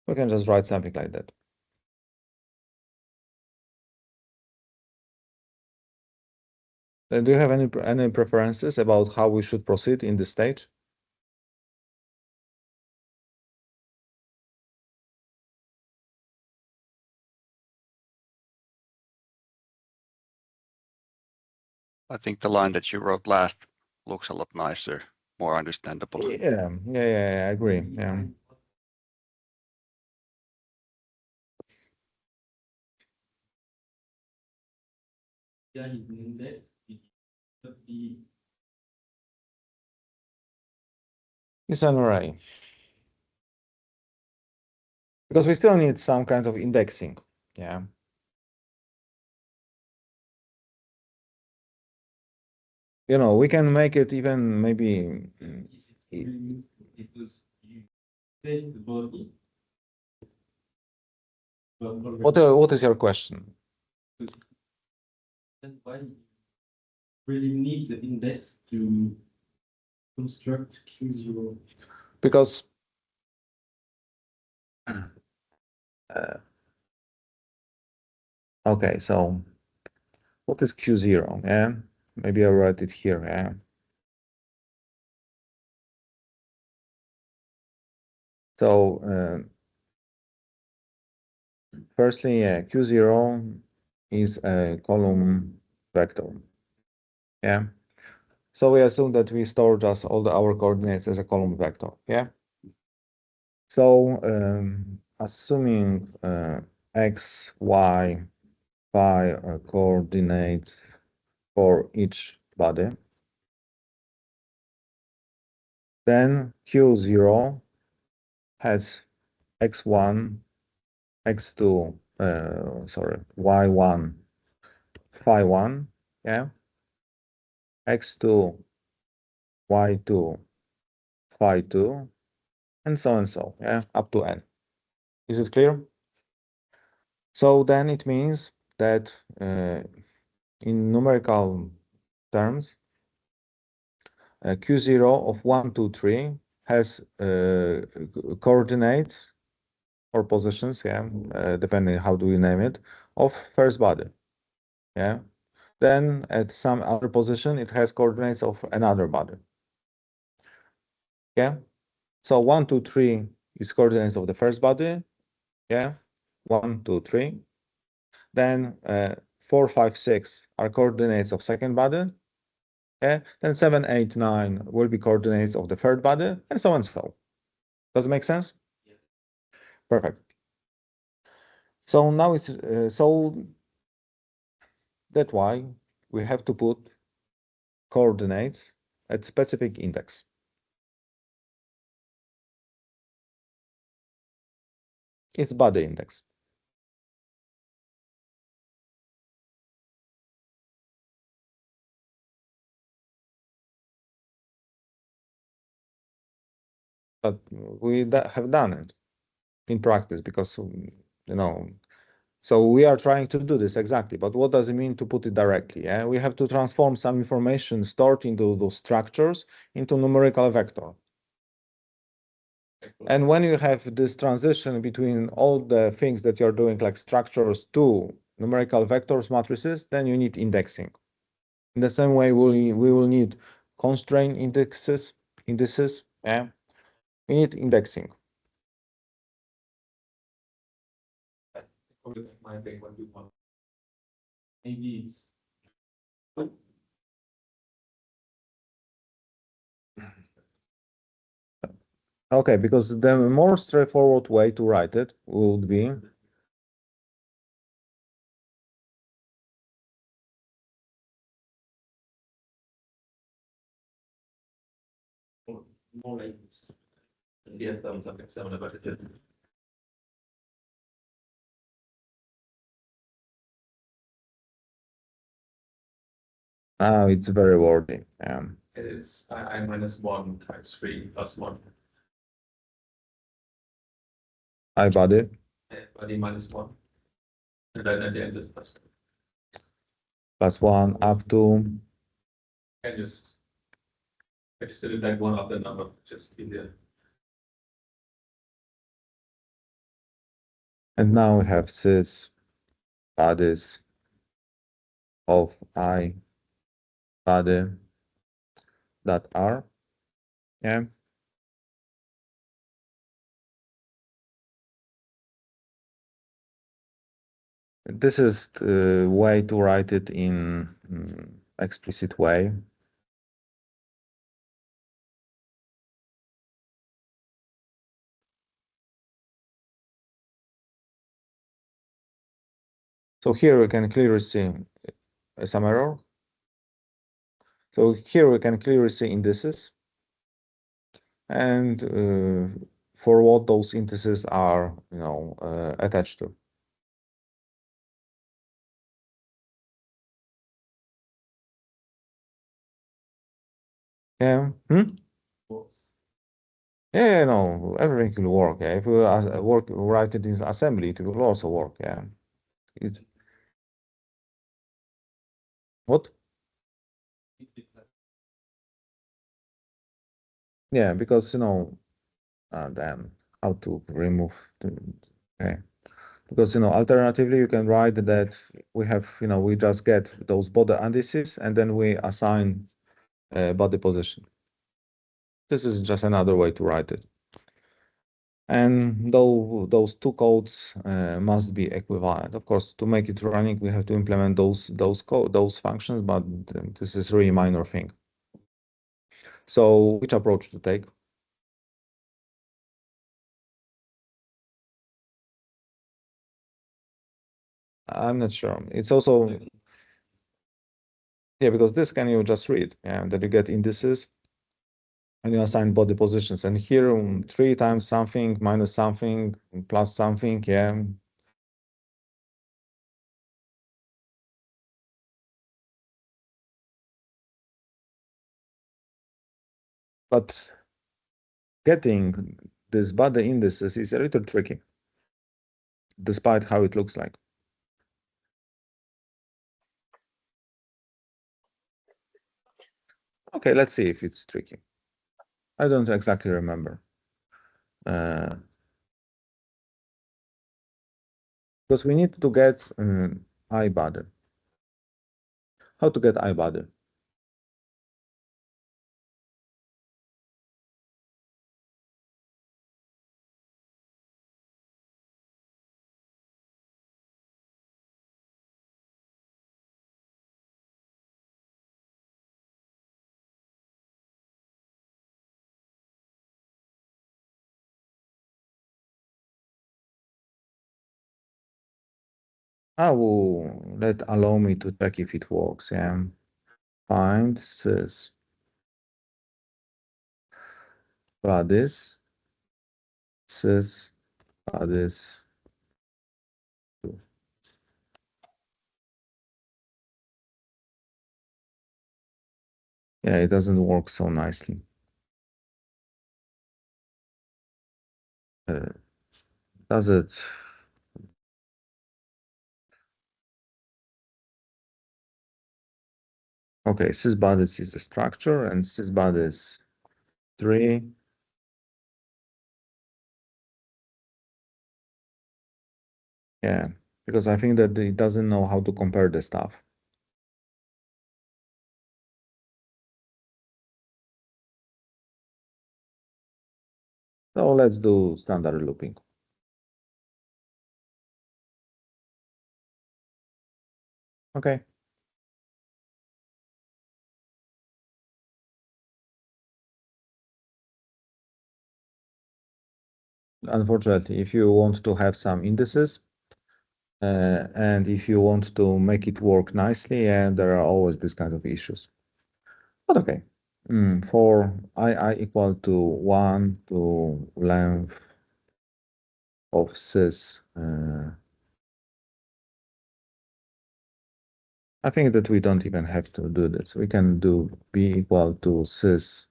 we can just write something like that. Do you have any preferences about how we should proceed in this stage? I think the line that you wrote last looks a lot nicer, more understandable. Yeah, I agree. Yeah. It's an array. Because we still need some kind of indexing. Yeah. You know, we can make it even maybe. What is your question? Why really need the index to construct Q0? Because okay, so what is Q0? Yeah, maybe I write it here. Yeah. So firstly, Q0 is a column vector. Yeah. So we assume that we store just all our coordinates as a column vector. Yeah. So assuming x, y, phi coordinates for each body, then Q0 has x1, x2, sorry, y1, phi1, yeah, x2, y2, phi2, and so, yeah, up to n. Is it clear? So then it means that in numerical terms, Q0 of 1, 2, 3 has coordinates or positions, yeah, depending how do we name it, of first body, yeah. Then at some other position, it has coordinates of another body, yeah. So 1, 2, 3 is coordinates of the first body, yeah, 1, 2, 3. Then 4, 5, 6 are coordinates of second body, yeah. Then 7, 8, 9 will be coordinates of the third body, and so on and so on. Does it make sense? Yeah. Perfect. So now it's so that's why we have to put coordinates at specific index. It's body index. But we have done it in practice because, you know, so we are trying to do this exactly. But what does it mean to put it directly? Yeah? We have to transform some information stored into those structures into numerical vector. And when you have this transition between all the things that you're doing, like structures to numerical vectors, matrices, then you need indexing. In the same way, we will need constraint indices, yeah. We need indexing. My thing, what you want. Maybe it's Okay, because the more straightforward way to write it would be More like this. Yes, that was something similar, but it didn't. it's very wordy. It is I minus 1 times 3 plus 1. I body Body minus 1. And then at the end is plus 1. plus 1 up to I just did it like one of the number, just easier. and now we have sys bodies of I body that are. Yeah. This is the way to write it in explicit way. So here we can clearly see some error. So here we can clearly see indices and for what those indices are, attached to. Yeah. Yeah, no, everything will work. Yeah, if we write it in assembly, it will also work. Yeah. What? Yeah, because then how to remove okay. Because alternatively you can write that we have we just get those body indices and then we assign body position. This is just another way to write it. And though those two codes must be equivalent. Of course, to make it running, we have to implement those functions, but this is really minor thing. So which approach to take? I'm not sure. It's also because this can you just read, that you get indices and you assign body positions. And here 3 times something minus something plus something, yeah. But getting this body indices is a little tricky, despite how it looks like. Okay, let's see if it's tricky. I don't exactly remember. Because we need to get I body. How to get I body? Allow me to check if it works. Yeah. Find sys bodies sys bodies. Yeah, it doesn't work so nicely. Does it? Okay, sys bodies is the structure and sys bodies 3. Yeah, because I think that it doesn't know how to compare the stuff. So let's do standard looping. Okay. unfortunately, if you want to have some indices, and if you want to make it work nicely, and there are always this kind of issues. But okay, for I equal to 1 to length of sys, I think that we don't even have to do this. We can do b equal to sys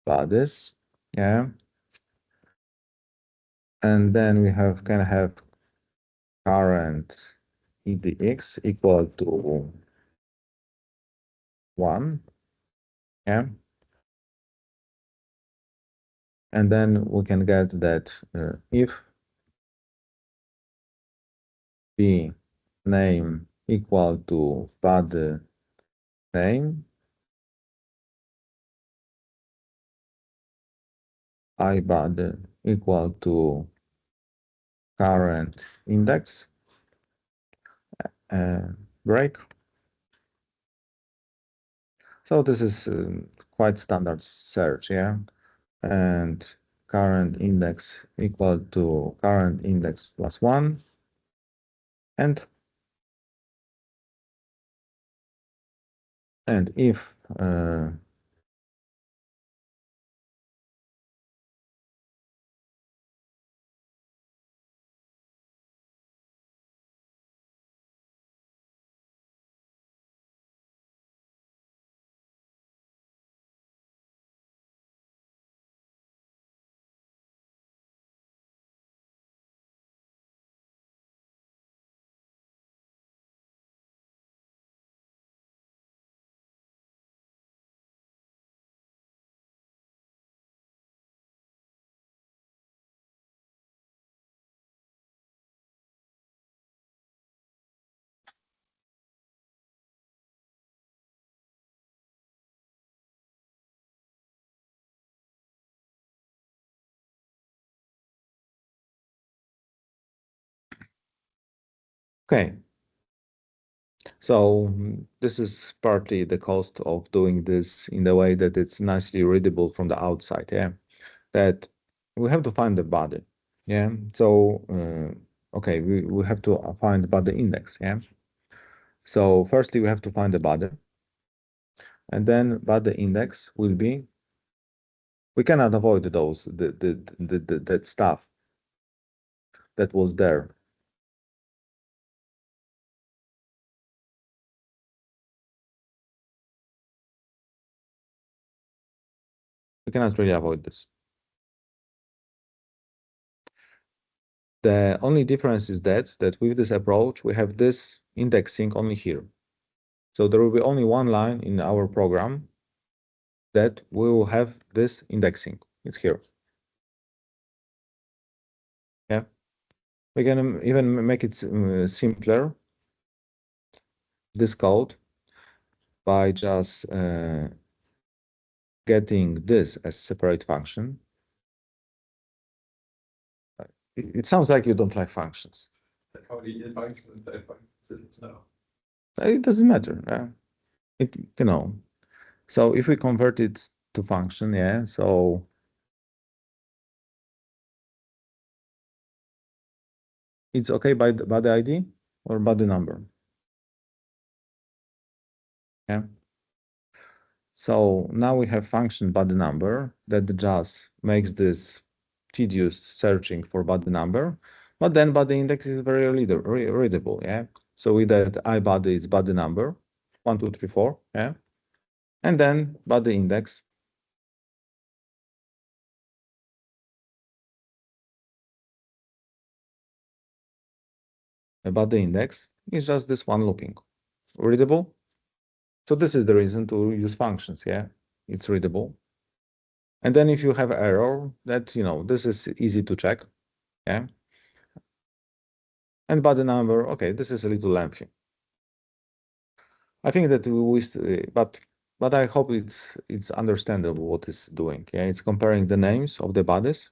bodies, yeah. And then we can have current edx equal to 1, yeah. And then we can get that if b name equal to body name, I body equal to current index, break. So this is quite standard search, yeah. And current index equal to current index plus 1. And if okay, so this is partly the cost of doing this in the way that it's nicely readable from the outside, yeah. That we have to find the body, yeah. So okay, we have to find the body index, yeah. So firstly, we have to find the body, and then body index will be. We cannot avoid those that stuff that was there. We cannot really avoid this. The only difference is that with this approach, we have this indexing only here. So there will be only one line in our program that we will have this indexing. It's here. Yeah. We can even make it simpler, this code, by just getting this as separate function. It sounds like you don't like functions. How many functions that functions now? It doesn't matter. So if we convert it to function, yeah, so it's okay by the ID or by the number. Yeah. So now we have function body number that just makes this tedious searching for body number, but then body index is very readable, yeah. So with that I body is body number 1, 2, 3, 4, yeah, and then body index. But the index is just this one looping, readable. So this is the reason to use functions, yeah, it's readable. And then if you have error, that, this is easy to check, yeah. And body number, okay, this is a little lengthy. I think that but I hope it's understandable what it's doing, yeah. It's comparing the names of the bodies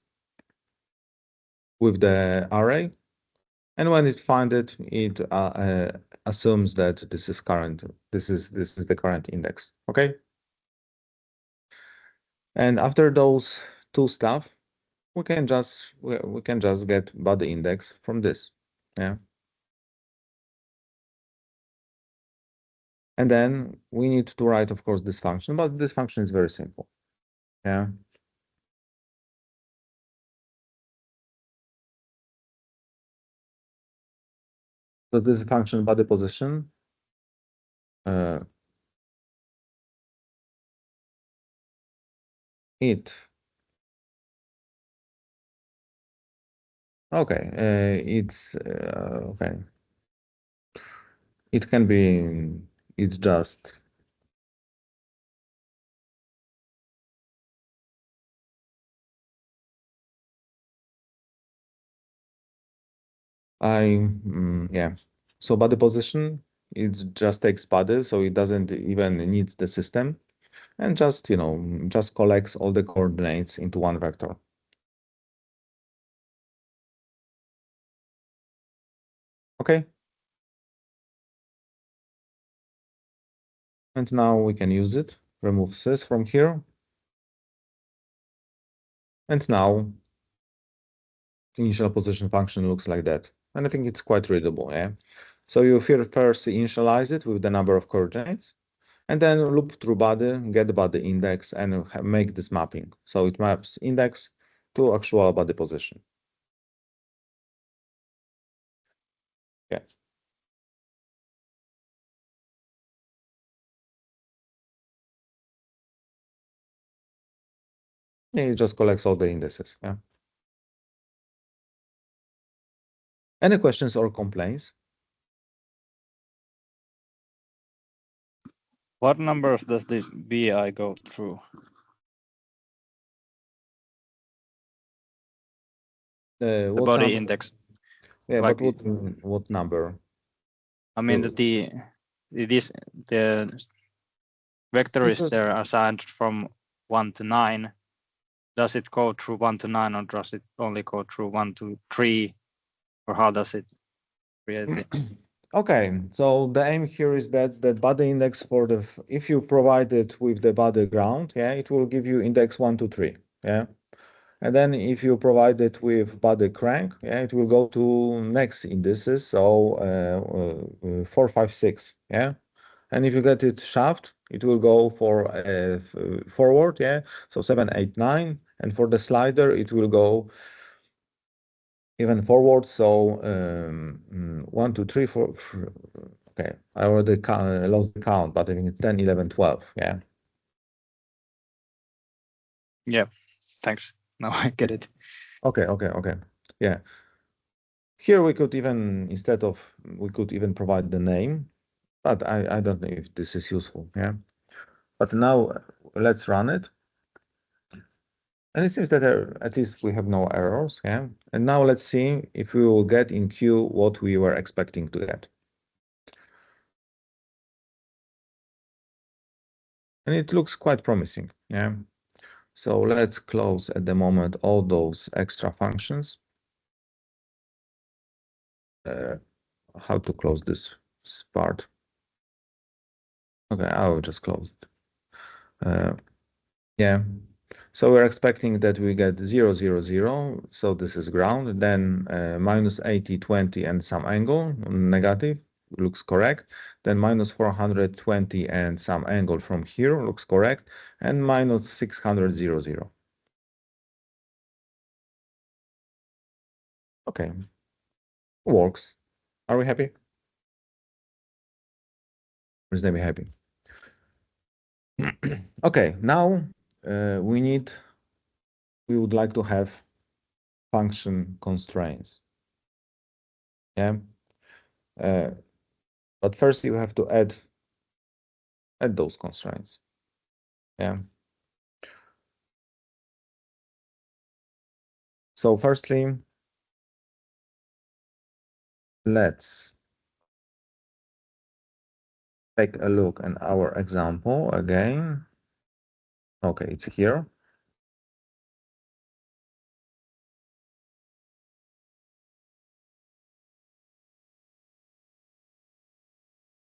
with the array, and when it finds it, it assumes that this is current. This is the current index. Okay. And after those two stuff, we can just get body index from this. Yeah. And then we need to write, of course, this function, but this function is very simple. Yeah. So this is function body position. It. Okay. It's okay. It can be. It's just. Yeah. So body position, it just takes body, so it doesn't even need the system, and just just collects all the coordinates into one vector. Okay. And now we can use it. Remove sys from here. And now initial position function looks like that. And I think it's quite readable, yeah. So you first initialize it with the number of coordinates, and then loop through body, get the body index, and make this mapping. So it maps index to actual body position. Yeah. It just collects all the indices. Yeah. Any questions or complaints? What numbers does this BI go through? The What body number? index. Yeah, Like, but what number? I mean, the vector is there assigned from 1 to 9. Does it go through 1 to 9, or does it only go through 1 to 3, or how does it create it? Okay, so the aim here is that the body index for if you provide it with the body ground, yeah, it will give you index 1 to 3, yeah. And then if you provide it with body crank, yeah, it will go to next indices, so 4, 5, 6, yeah. And if you get it shaft, it will go for forward, yeah, so 7, 8, 9. And for the slider, it will go even forward, so 1, 2, 3, 4. Okay, I already lost the count, but I think it's 10, 11, 12, yeah. Yeah, thanks. Now I get it. Okay. Yeah. Here we could even, we could even provide the name, but I don't know if this is useful, yeah. But now let's run it. And it seems that at least we have no errors, yeah. And now let's see if we will get in Q what we were expecting to get. And it looks quite promising, yeah. So let's close at the moment all those extra functions. How to close this part? Okay, I will just close it. Yeah. So we're expecting that we get 0, 0, 0. So this is ground. Then minus 80, 20, and some angle, negative, looks correct. Then minus 420 and some angle from here looks correct. And minus 600, 0, 0. Okay. Works. Are we happy? Reasonably happy. Okay, now we would like to have function constraints. Yeah. But first you have to add those constraints. Yeah. So firstly, let's take a look at our example again. Okay, it's here.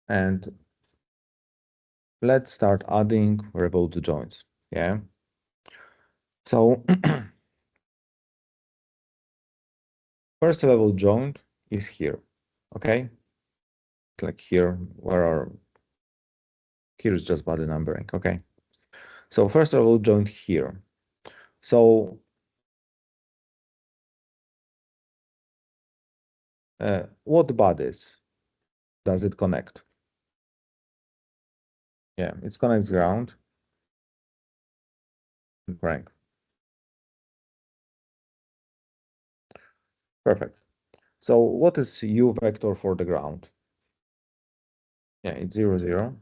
And let's start adding revolute joints. Yeah. So First level joint is here, okay? Like here, here is just body numbering, okay? So first level joint here. So what bodies does it connect? Yeah, it connects ground and crank. Perfect. So what is U vector for the ground? Yeah, it's 0, 0.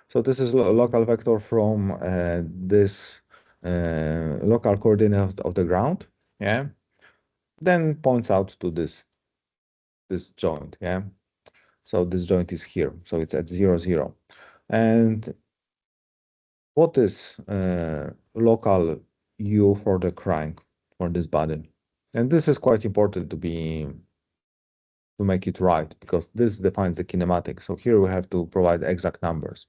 So this is a local vector from this local coordinate of the ground, yeah? Then points out to this joint, yeah? So this joint is here, so it's at 0, 0. And what is local U for the crank for this body? And this is quite important to make it right, because this defines the kinematic. So here we have to provide exact numbers.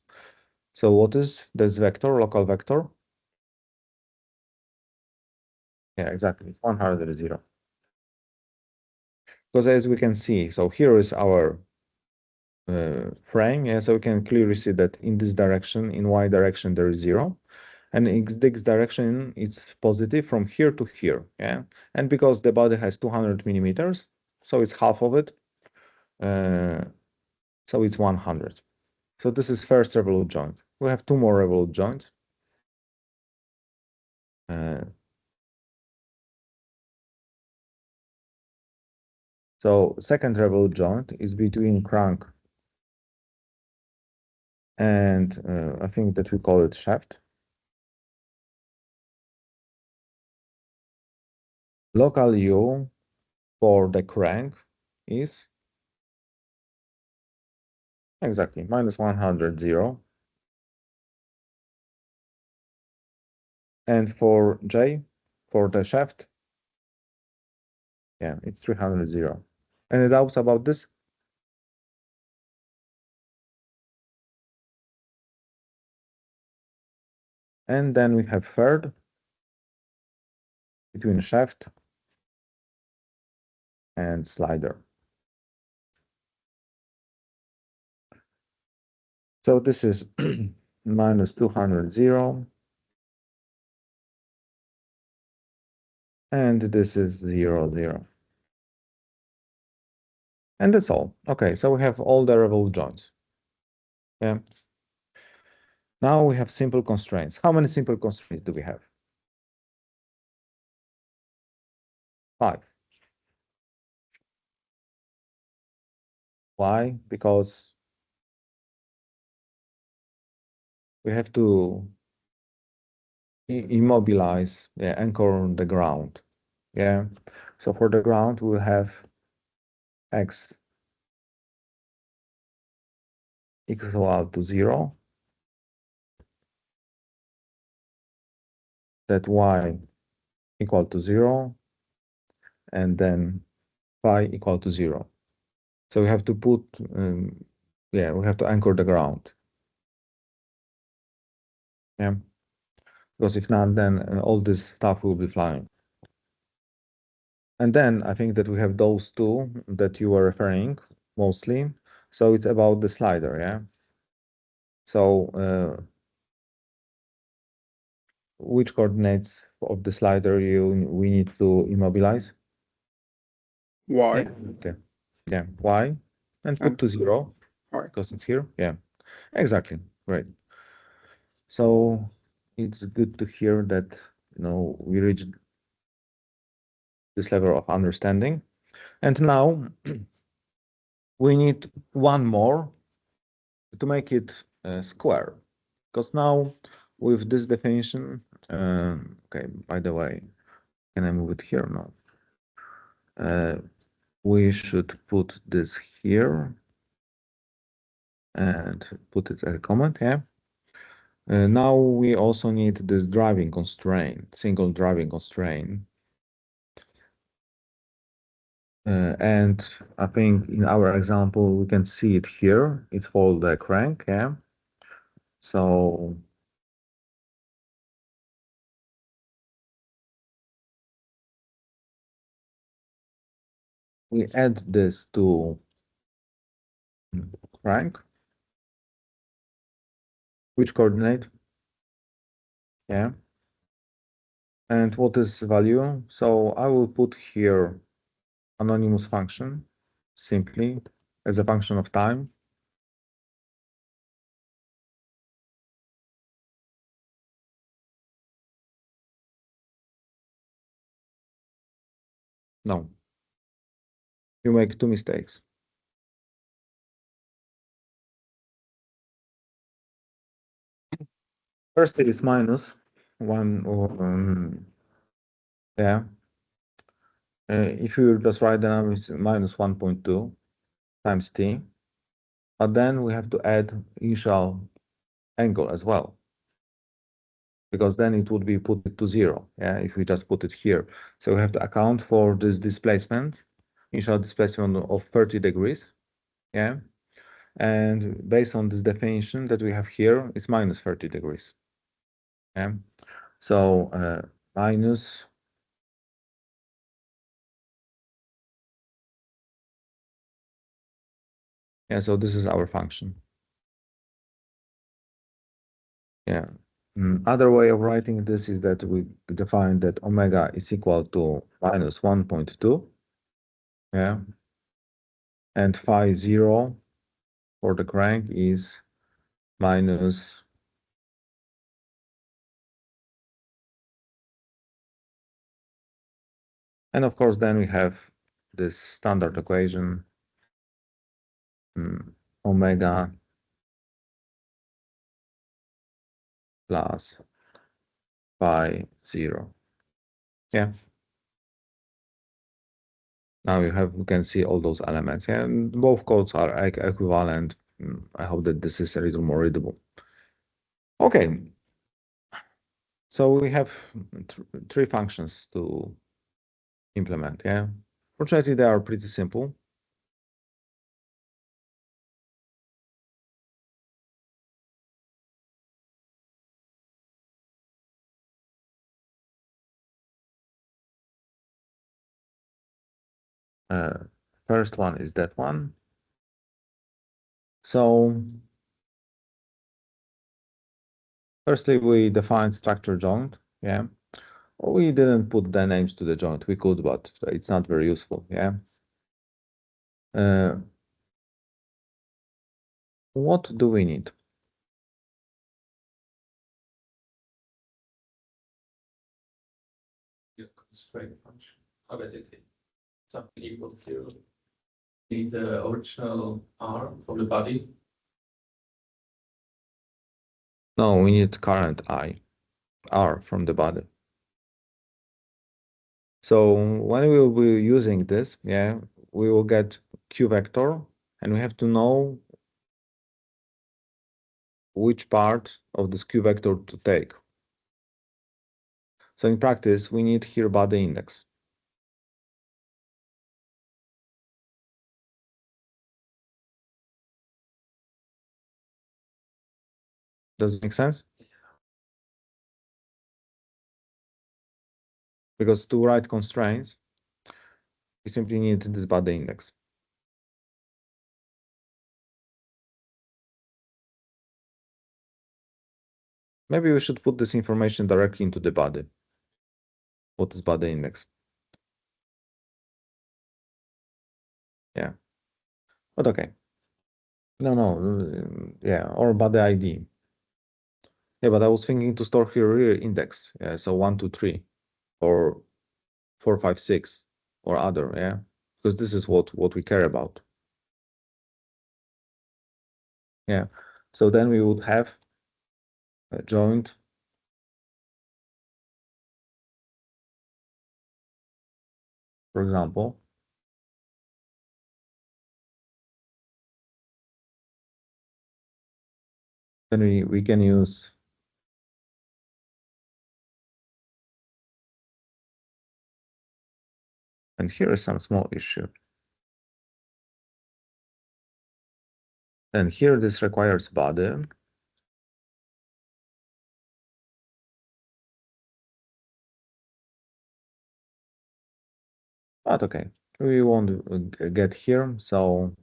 So what is this vector, local vector? Yeah, exactly, it's 100, 0. Because as we can see, so here is our frame, yeah, so we can clearly see that in this direction, in Y direction, there is 0. And in X direction, it's positive from here to here, yeah? And because the body has 200 millimeters, so it's half of it, so it's 100. So this is first revolute joint. We have two more revolute joints. So second revolute joint is between crank and I think that we call it shaft. Local U for the crank is exactly minus 100, 0. And for J, for the shaft, yeah, it's 300, 0. Any doubts about this? And then we have third between shaft and slider. So this is minus 200, 0. And this is 0, 0. And that's all. Okay, so we have all the revolute joints. Yeah. Now we have simple constraints. How many simple constraints do we have? 5. Why? Because we have to immobilize, yeah, anchor the ground. Yeah. So for the ground, we'll have x equal to 0, that y equal to 0, and then phi equal to 0. So we have to put, yeah, we have to anchor the ground. Yeah. Because if not, then all this stuff will be flying. And then I think that we have those two that you were referring mostly. So it's about the slider, yeah? So which coordinates of the slider we need to immobilize? Y. Yeah, okay. Yeah, y, and put And to 0, Y. because it's here. Yeah, exactly. Right. So it's good to hear that, we reached this level of understanding. And now we need one more to make it square. Because now with this definition, okay, by the way, can I move it here? No. We should put this here and put it as a comment, yeah. Now we also need this driving constraint, single driving constraint. And I think in our example, we can see it here. It's for the crank, yeah. So we add this to crank. Which coordinate? Yeah. And what is value? So I will put here anonymous function simply as a function of time. No, you make two mistakes. First is minus one, yeah. If you just write the number, it's minus 1.2 times t, but then we have to add initial angle as well, because then it would be put to 0, yeah, if we just put it here. So we have to account for this displacement, initial displacement of 30 degrees, yeah, and based on this definition that we have here, it's minus 30 degrees, yeah. So minus, yeah, so this is our function. Yeah. Other way of writing this is that we define that omega is equal to minus 1.2, yeah, and phi 0 for the crank is minus, and of course then we have this standard equation, omega plus phi 0. Yeah. Now you can see all those elements, yeah, and both codes are equivalent. I hope that this is a little more readable. Okay. So we have three functions to implement, yeah. Fortunately, they are pretty simple. First one is that one. So firstly, we define structure joint, yeah. We didn't put the names to the joint. We could, but it's not very useful, yeah. What do we need? Constraint function. Obviously, something equal to 0. Need the original R from the body. No, we need current R from the body. So when we will be using this, yeah, we will get Q vector, and we have to know which part of this Q vector to take. So in practice, we need here body index. Does it make sense? Because to write constraints, we simply need this body index. Maybe we should put this information directly into the body. What is body index? Yeah. But okay. No, yeah, or body ID. Yeah, but I was thinking to store here real index. Yeah, so 1, 2, 3, or 4, 5, 6, or other, yeah, because this is what we care about. Yeah. So then we would have a joint for example. Then we can use and here is some small issue. And here this requires body. But okay, we won't get here, so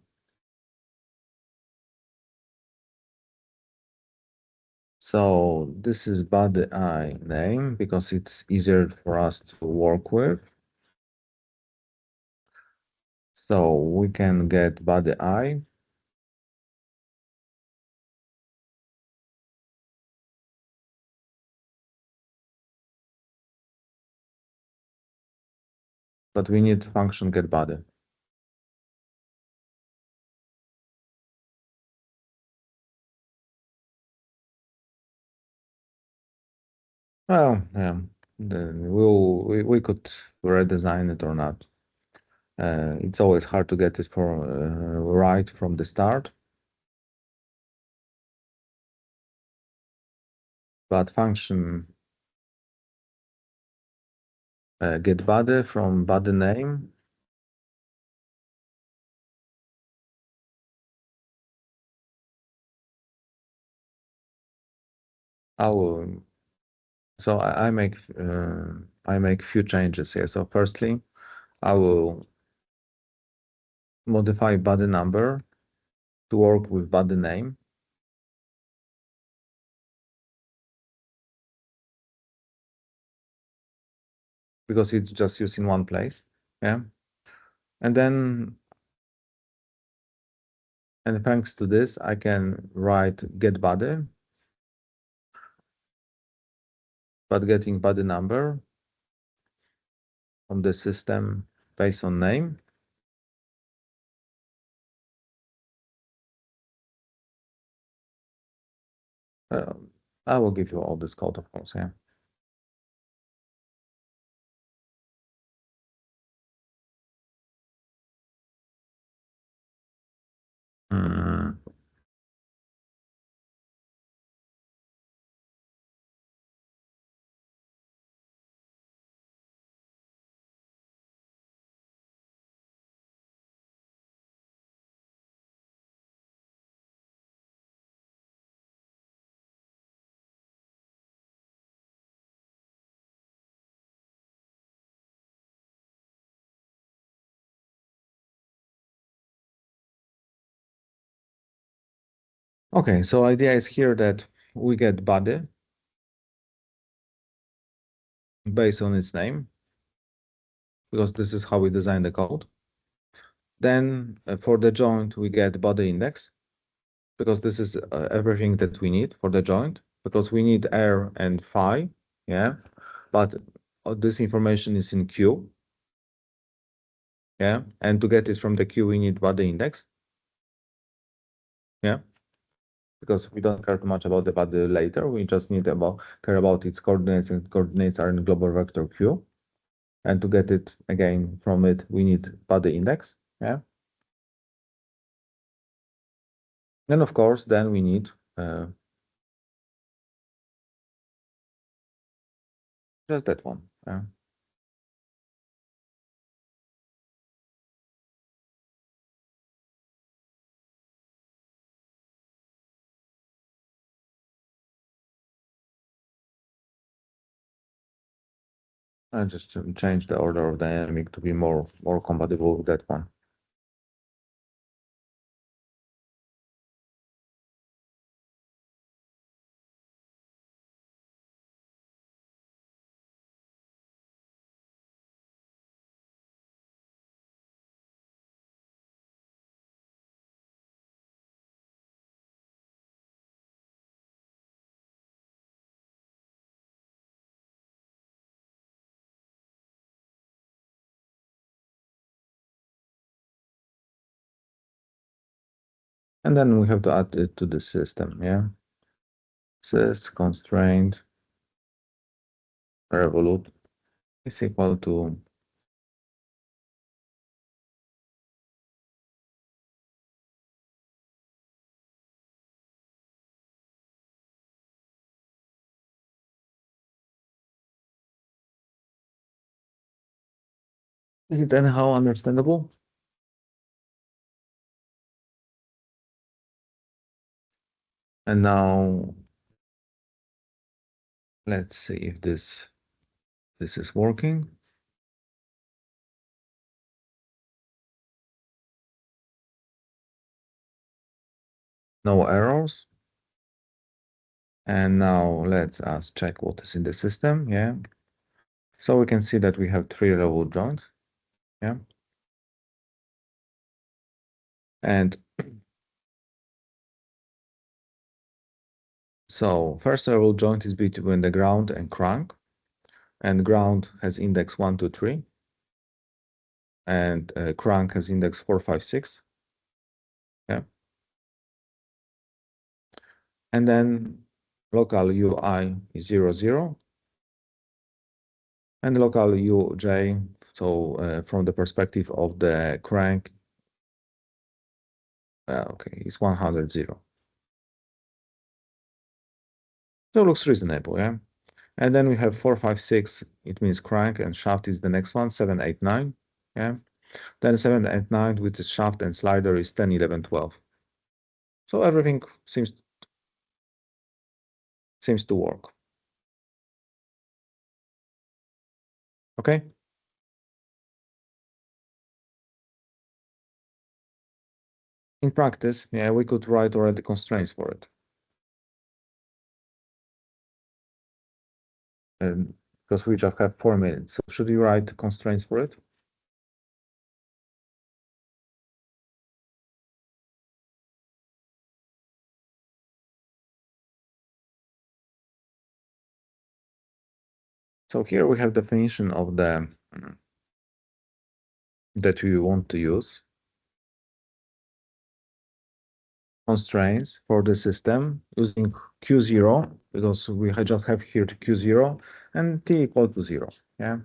this is body I name because it's easier for us to work with. So we can get body I. But we need function get body. Well, yeah, then we could redesign it or not. It's always hard to get it for right from the start. But function get body from body name. I will. So I make few changes here. So firstly, I will modify body number to work with body name. Because it's just used in one place. Yeah. And then, and thanks to this, I can write get body, but getting body number from the system based on name. I will give you all this code, of course. Yeah. Mm. Okay, so idea is here that we get body based on its name, because this is how we design the code. Then for the joint, we get body index, because this is everything that we need for the joint, because we need R and phi, yeah, but this information is in Q, yeah, and to get it from the Q, we need body index, yeah, because we don't care too much about the body later, we just need care about its coordinates, and coordinates are in global vector Q, and to get it again from it, we need body index, yeah. And of course, then we need just that one. Yeah. I just change the order of dynamic to be more compatible with that one. And then we have to add it to the system, yeah. Sys constraint revolute is equal to Is it anyhow understandable? And now let's see if this is working. no errors. And now let us check what is in the system. Yeah. So we can see that we have 3 revolute joints. Yeah. And so first revolute joint is between the ground and crank, and ground has index 1, 2, 3, and crank has index 4, 5, 6. Yeah. And then local UI is 0, 0, and local UJ, so from the perspective of the crank, okay, it's 100, 0. So it looks reasonable, yeah. And then we have 4, 5, 6, it means crank, and shaft is the next one, 7, 8, 9, yeah. Then 7, 8, 9 with the shaft and slider is 10, 11, 12. So everything seems to work. Okay. In practice, yeah, we could write already constraints for it. And because we just have 4 minutes. So should we write constraints for it? So here we have definition of the that we want to use. Constraints for the system using Q0, because we just have here Q0 and T equal to 0, yeah.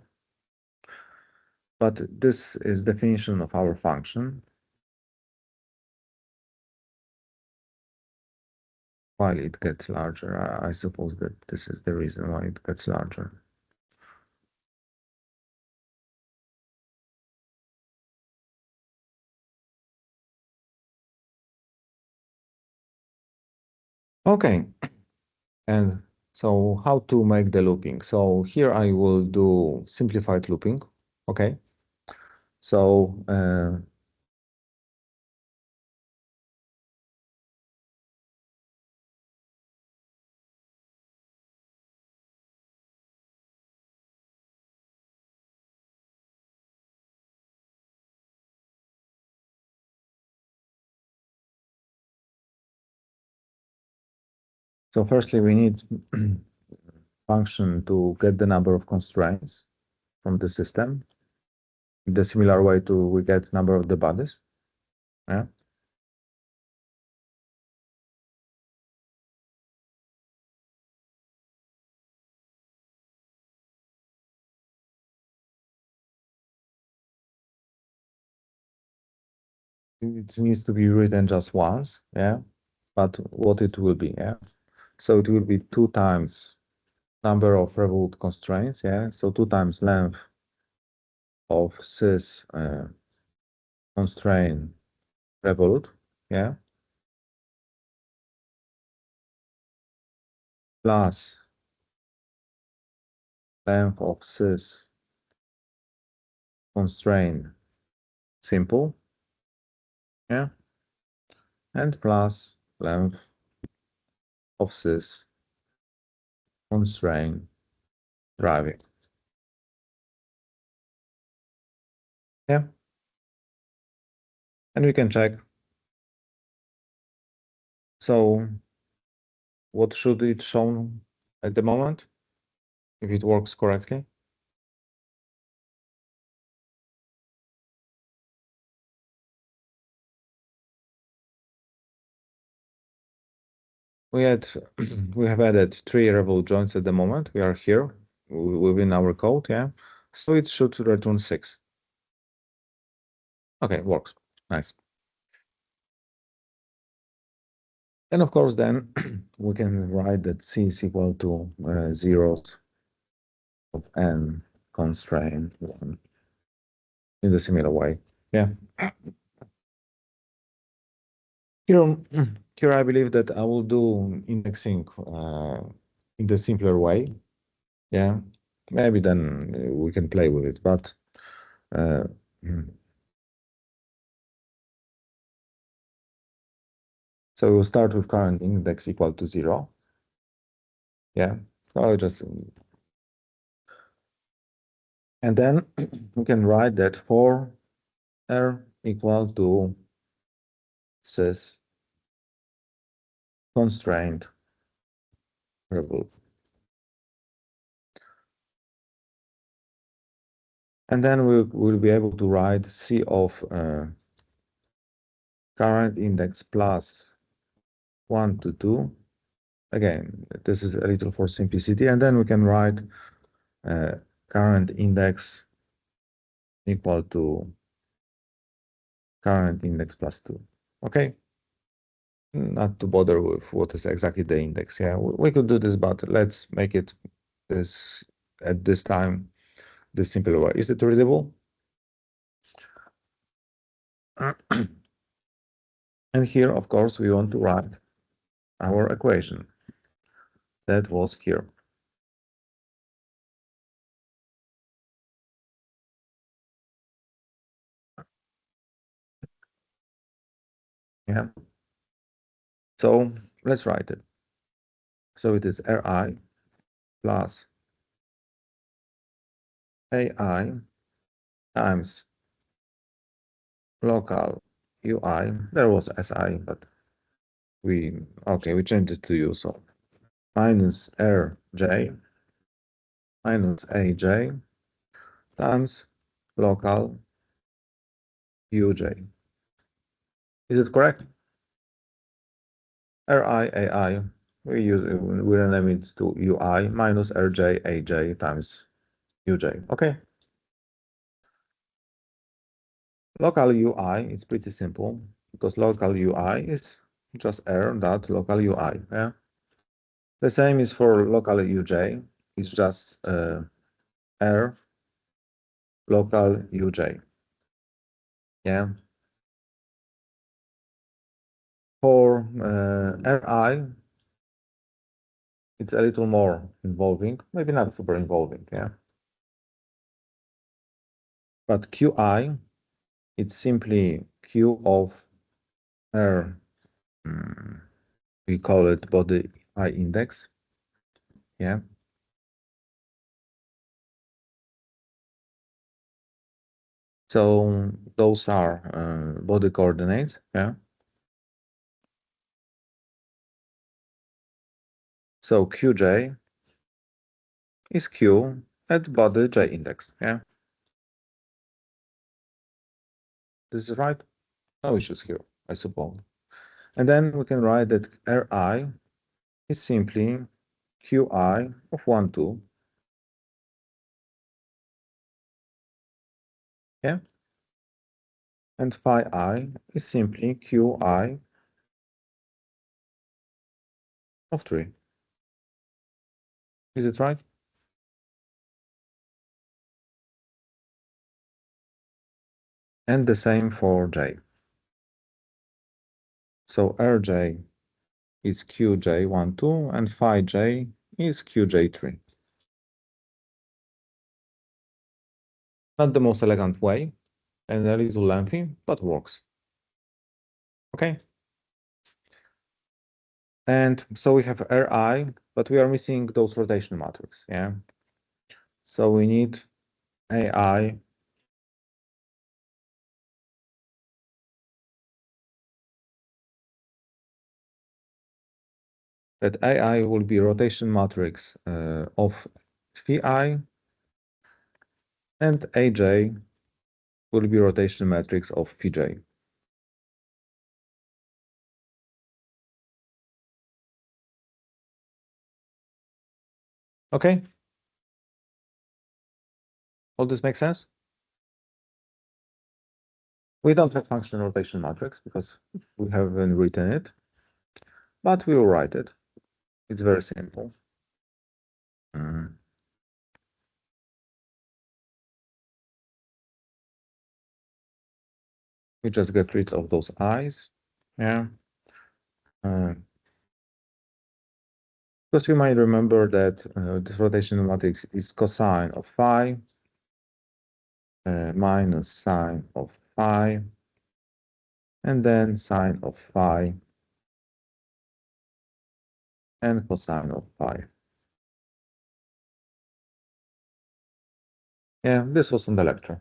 But this is definition of our function. While it gets larger, I suppose that this is the reason why it gets larger. Okay, and so how to make the looping? So here I will do simplified looping, okay? So so firstly we need function to get the number of constraints from the system. In the similar way to we get number of the bodies. Yeah. It needs to be written just once, yeah. But what it will be, yeah. So it will be 2 times number of revolute constraints, yeah. So 2 times length of sys constraint revolute, yeah. Plus length of sys constraint simple, yeah. And plus length of sys constraint driving. Yeah. And we can check. So what should it show at the moment if it works correctly? We have added 3 revolute joints at the moment. We are here within our code, yeah. So it should return 6. Okay, works. Nice. And of course, then we can write that C is equal to zeros of n constraint 1 in the similar way. Yeah. Here I believe that I will do indexing in the simpler way. Yeah, maybe then we can play with it, but hmm. So we'll start with current index equal to 0. Yeah, so I'll just, and then we can write that for R equal to sys constraint revolute. And then we'll be able to write C of current index plus 1 to 2. Again, this is a little for simplicity. And then we can write current index equal to current index plus 2. Okay? Not to bother with what is exactly the index. Yeah, we could do this, but let's make it this at this time, this simple way. Is it readable? And here, of course, we want to write our equation that was here. Yeah. So let's write it. So it is Ri plus AI times local UI. There was SI, but we changed it to U. So minus RJ minus AJ times local UJ. Is it correct? Ri AI, we rename it to UI minus RJ AJ times UJ. Okay. Local UI is pretty simple because local UI is just R dot local UI. Yeah. The same is for local UJ. It's just R local UJ. Yeah. For RI, it's a little more involving, maybe not super involving. Yeah. But QI, it's simply Q of R. We call it body I index. Yeah. So those are body coordinates. Yeah. So QJ is Q at body J index. Yeah. This is right. No issues here, I suppose. And then we can write that Ri is simply Qi of 1, 2. Yeah. And phi I is simply Qi of 3. Is it right? And the same for J. So Rj is Qj 1, 2, and phi j is Qj 3. Not the most elegant way, and a little lengthy, but works. Okay. And so we have Ri, but we are missing those rotation matrix. Yeah. So we need AI that AI will be rotation matrix of phi, and AJ will be rotation matrix of pj. Okay? All this makes sense? We don't have function rotation matrix because we haven't written it, but we will write it. It's very simple. We just get rid of those i's. Yeah. Because you might remember that this rotation matrix is cosine of phi minus sine of phi, and then sine of phi and cosine of phi. Yeah, this was in the lecture.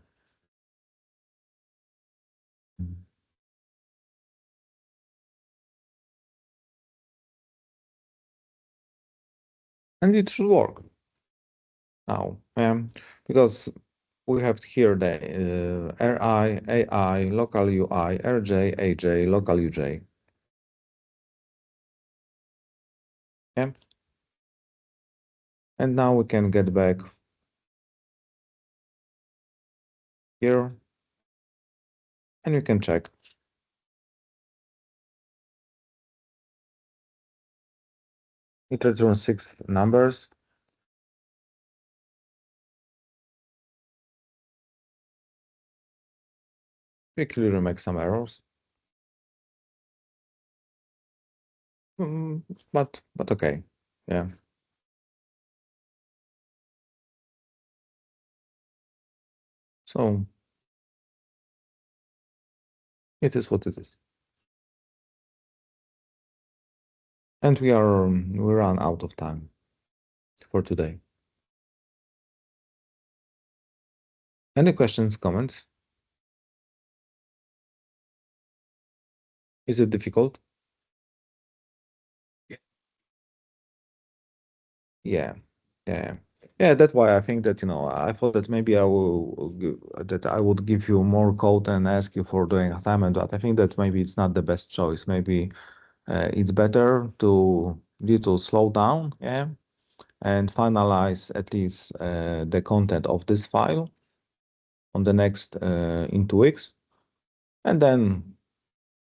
And it should work now, because we have here the Ri, Ai, local Ui, Rj, Aj, local Uj. Yeah. And now we can get back here and you can check. It returns 6 numbers. We clearly make some errors. But okay. Yeah. So it is what it is. And we run out of time for today. Any questions, comments? Is it difficult? Yeah. Yeah, that's why I think that, I thought that maybe I would give you more code and ask you for doing assignment, but I think that maybe it's not the best choice. Maybe it's better to little slow down, yeah, and finalize at least the content of this file on the next in 2 weeks, and then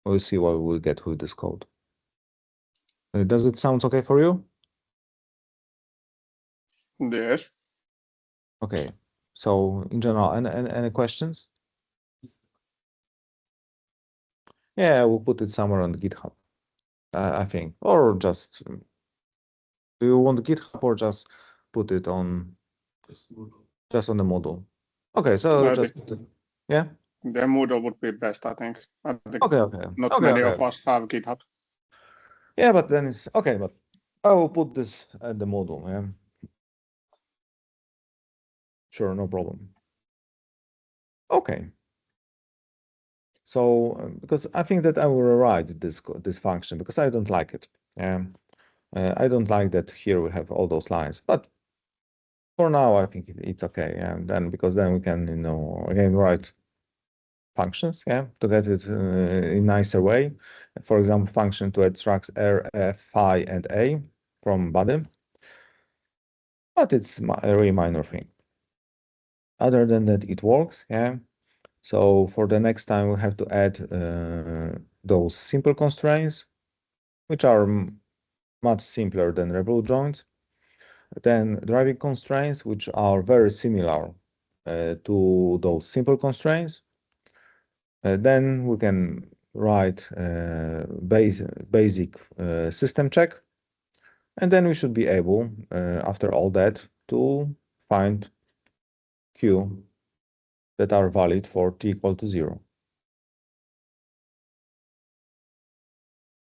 we'll see what we'll get with this code. Does it sound okay for you? Yes. Okay. So in general, any questions? Yeah, we'll put it somewhere on GitHub, I think, or just do you want GitHub or just put it on just on the model? Okay, so I just think put it, yeah. the Moodle would be best, I think. I think Okay. not many of us have GitHub. Yeah, but then it's okay, but I will put this at the model, yeah. Sure, no problem. Okay. So because I think that I will rewrite this function because I don't like it. Yeah. I don't like that here we have all those lines, but for now I think it's okay. And then because then we can, again write functions, yeah, to get it in nicer way. For example, function to extract R, F, phi, and A from body. But it's a really minor thing. Other than that, it works, yeah. So for the next time, we have to add those simple constraints, which are much simpler than revolute joints. Then driving constraints, which are very similar to those simple constraints. Then we can write basic system check. And then we should be able, after all that, to find Q that are valid for t equal to 0.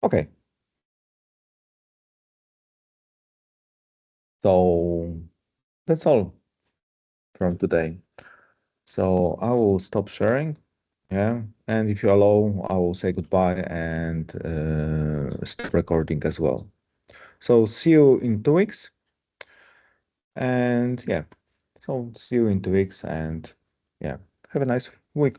Okay. So that's all from today. So I will stop sharing. Yeah. And if you allow, I will say goodbye and stop recording as well. So see you in 2 weeks. And yeah, so see you in 2 weeks and yeah, have a nice week.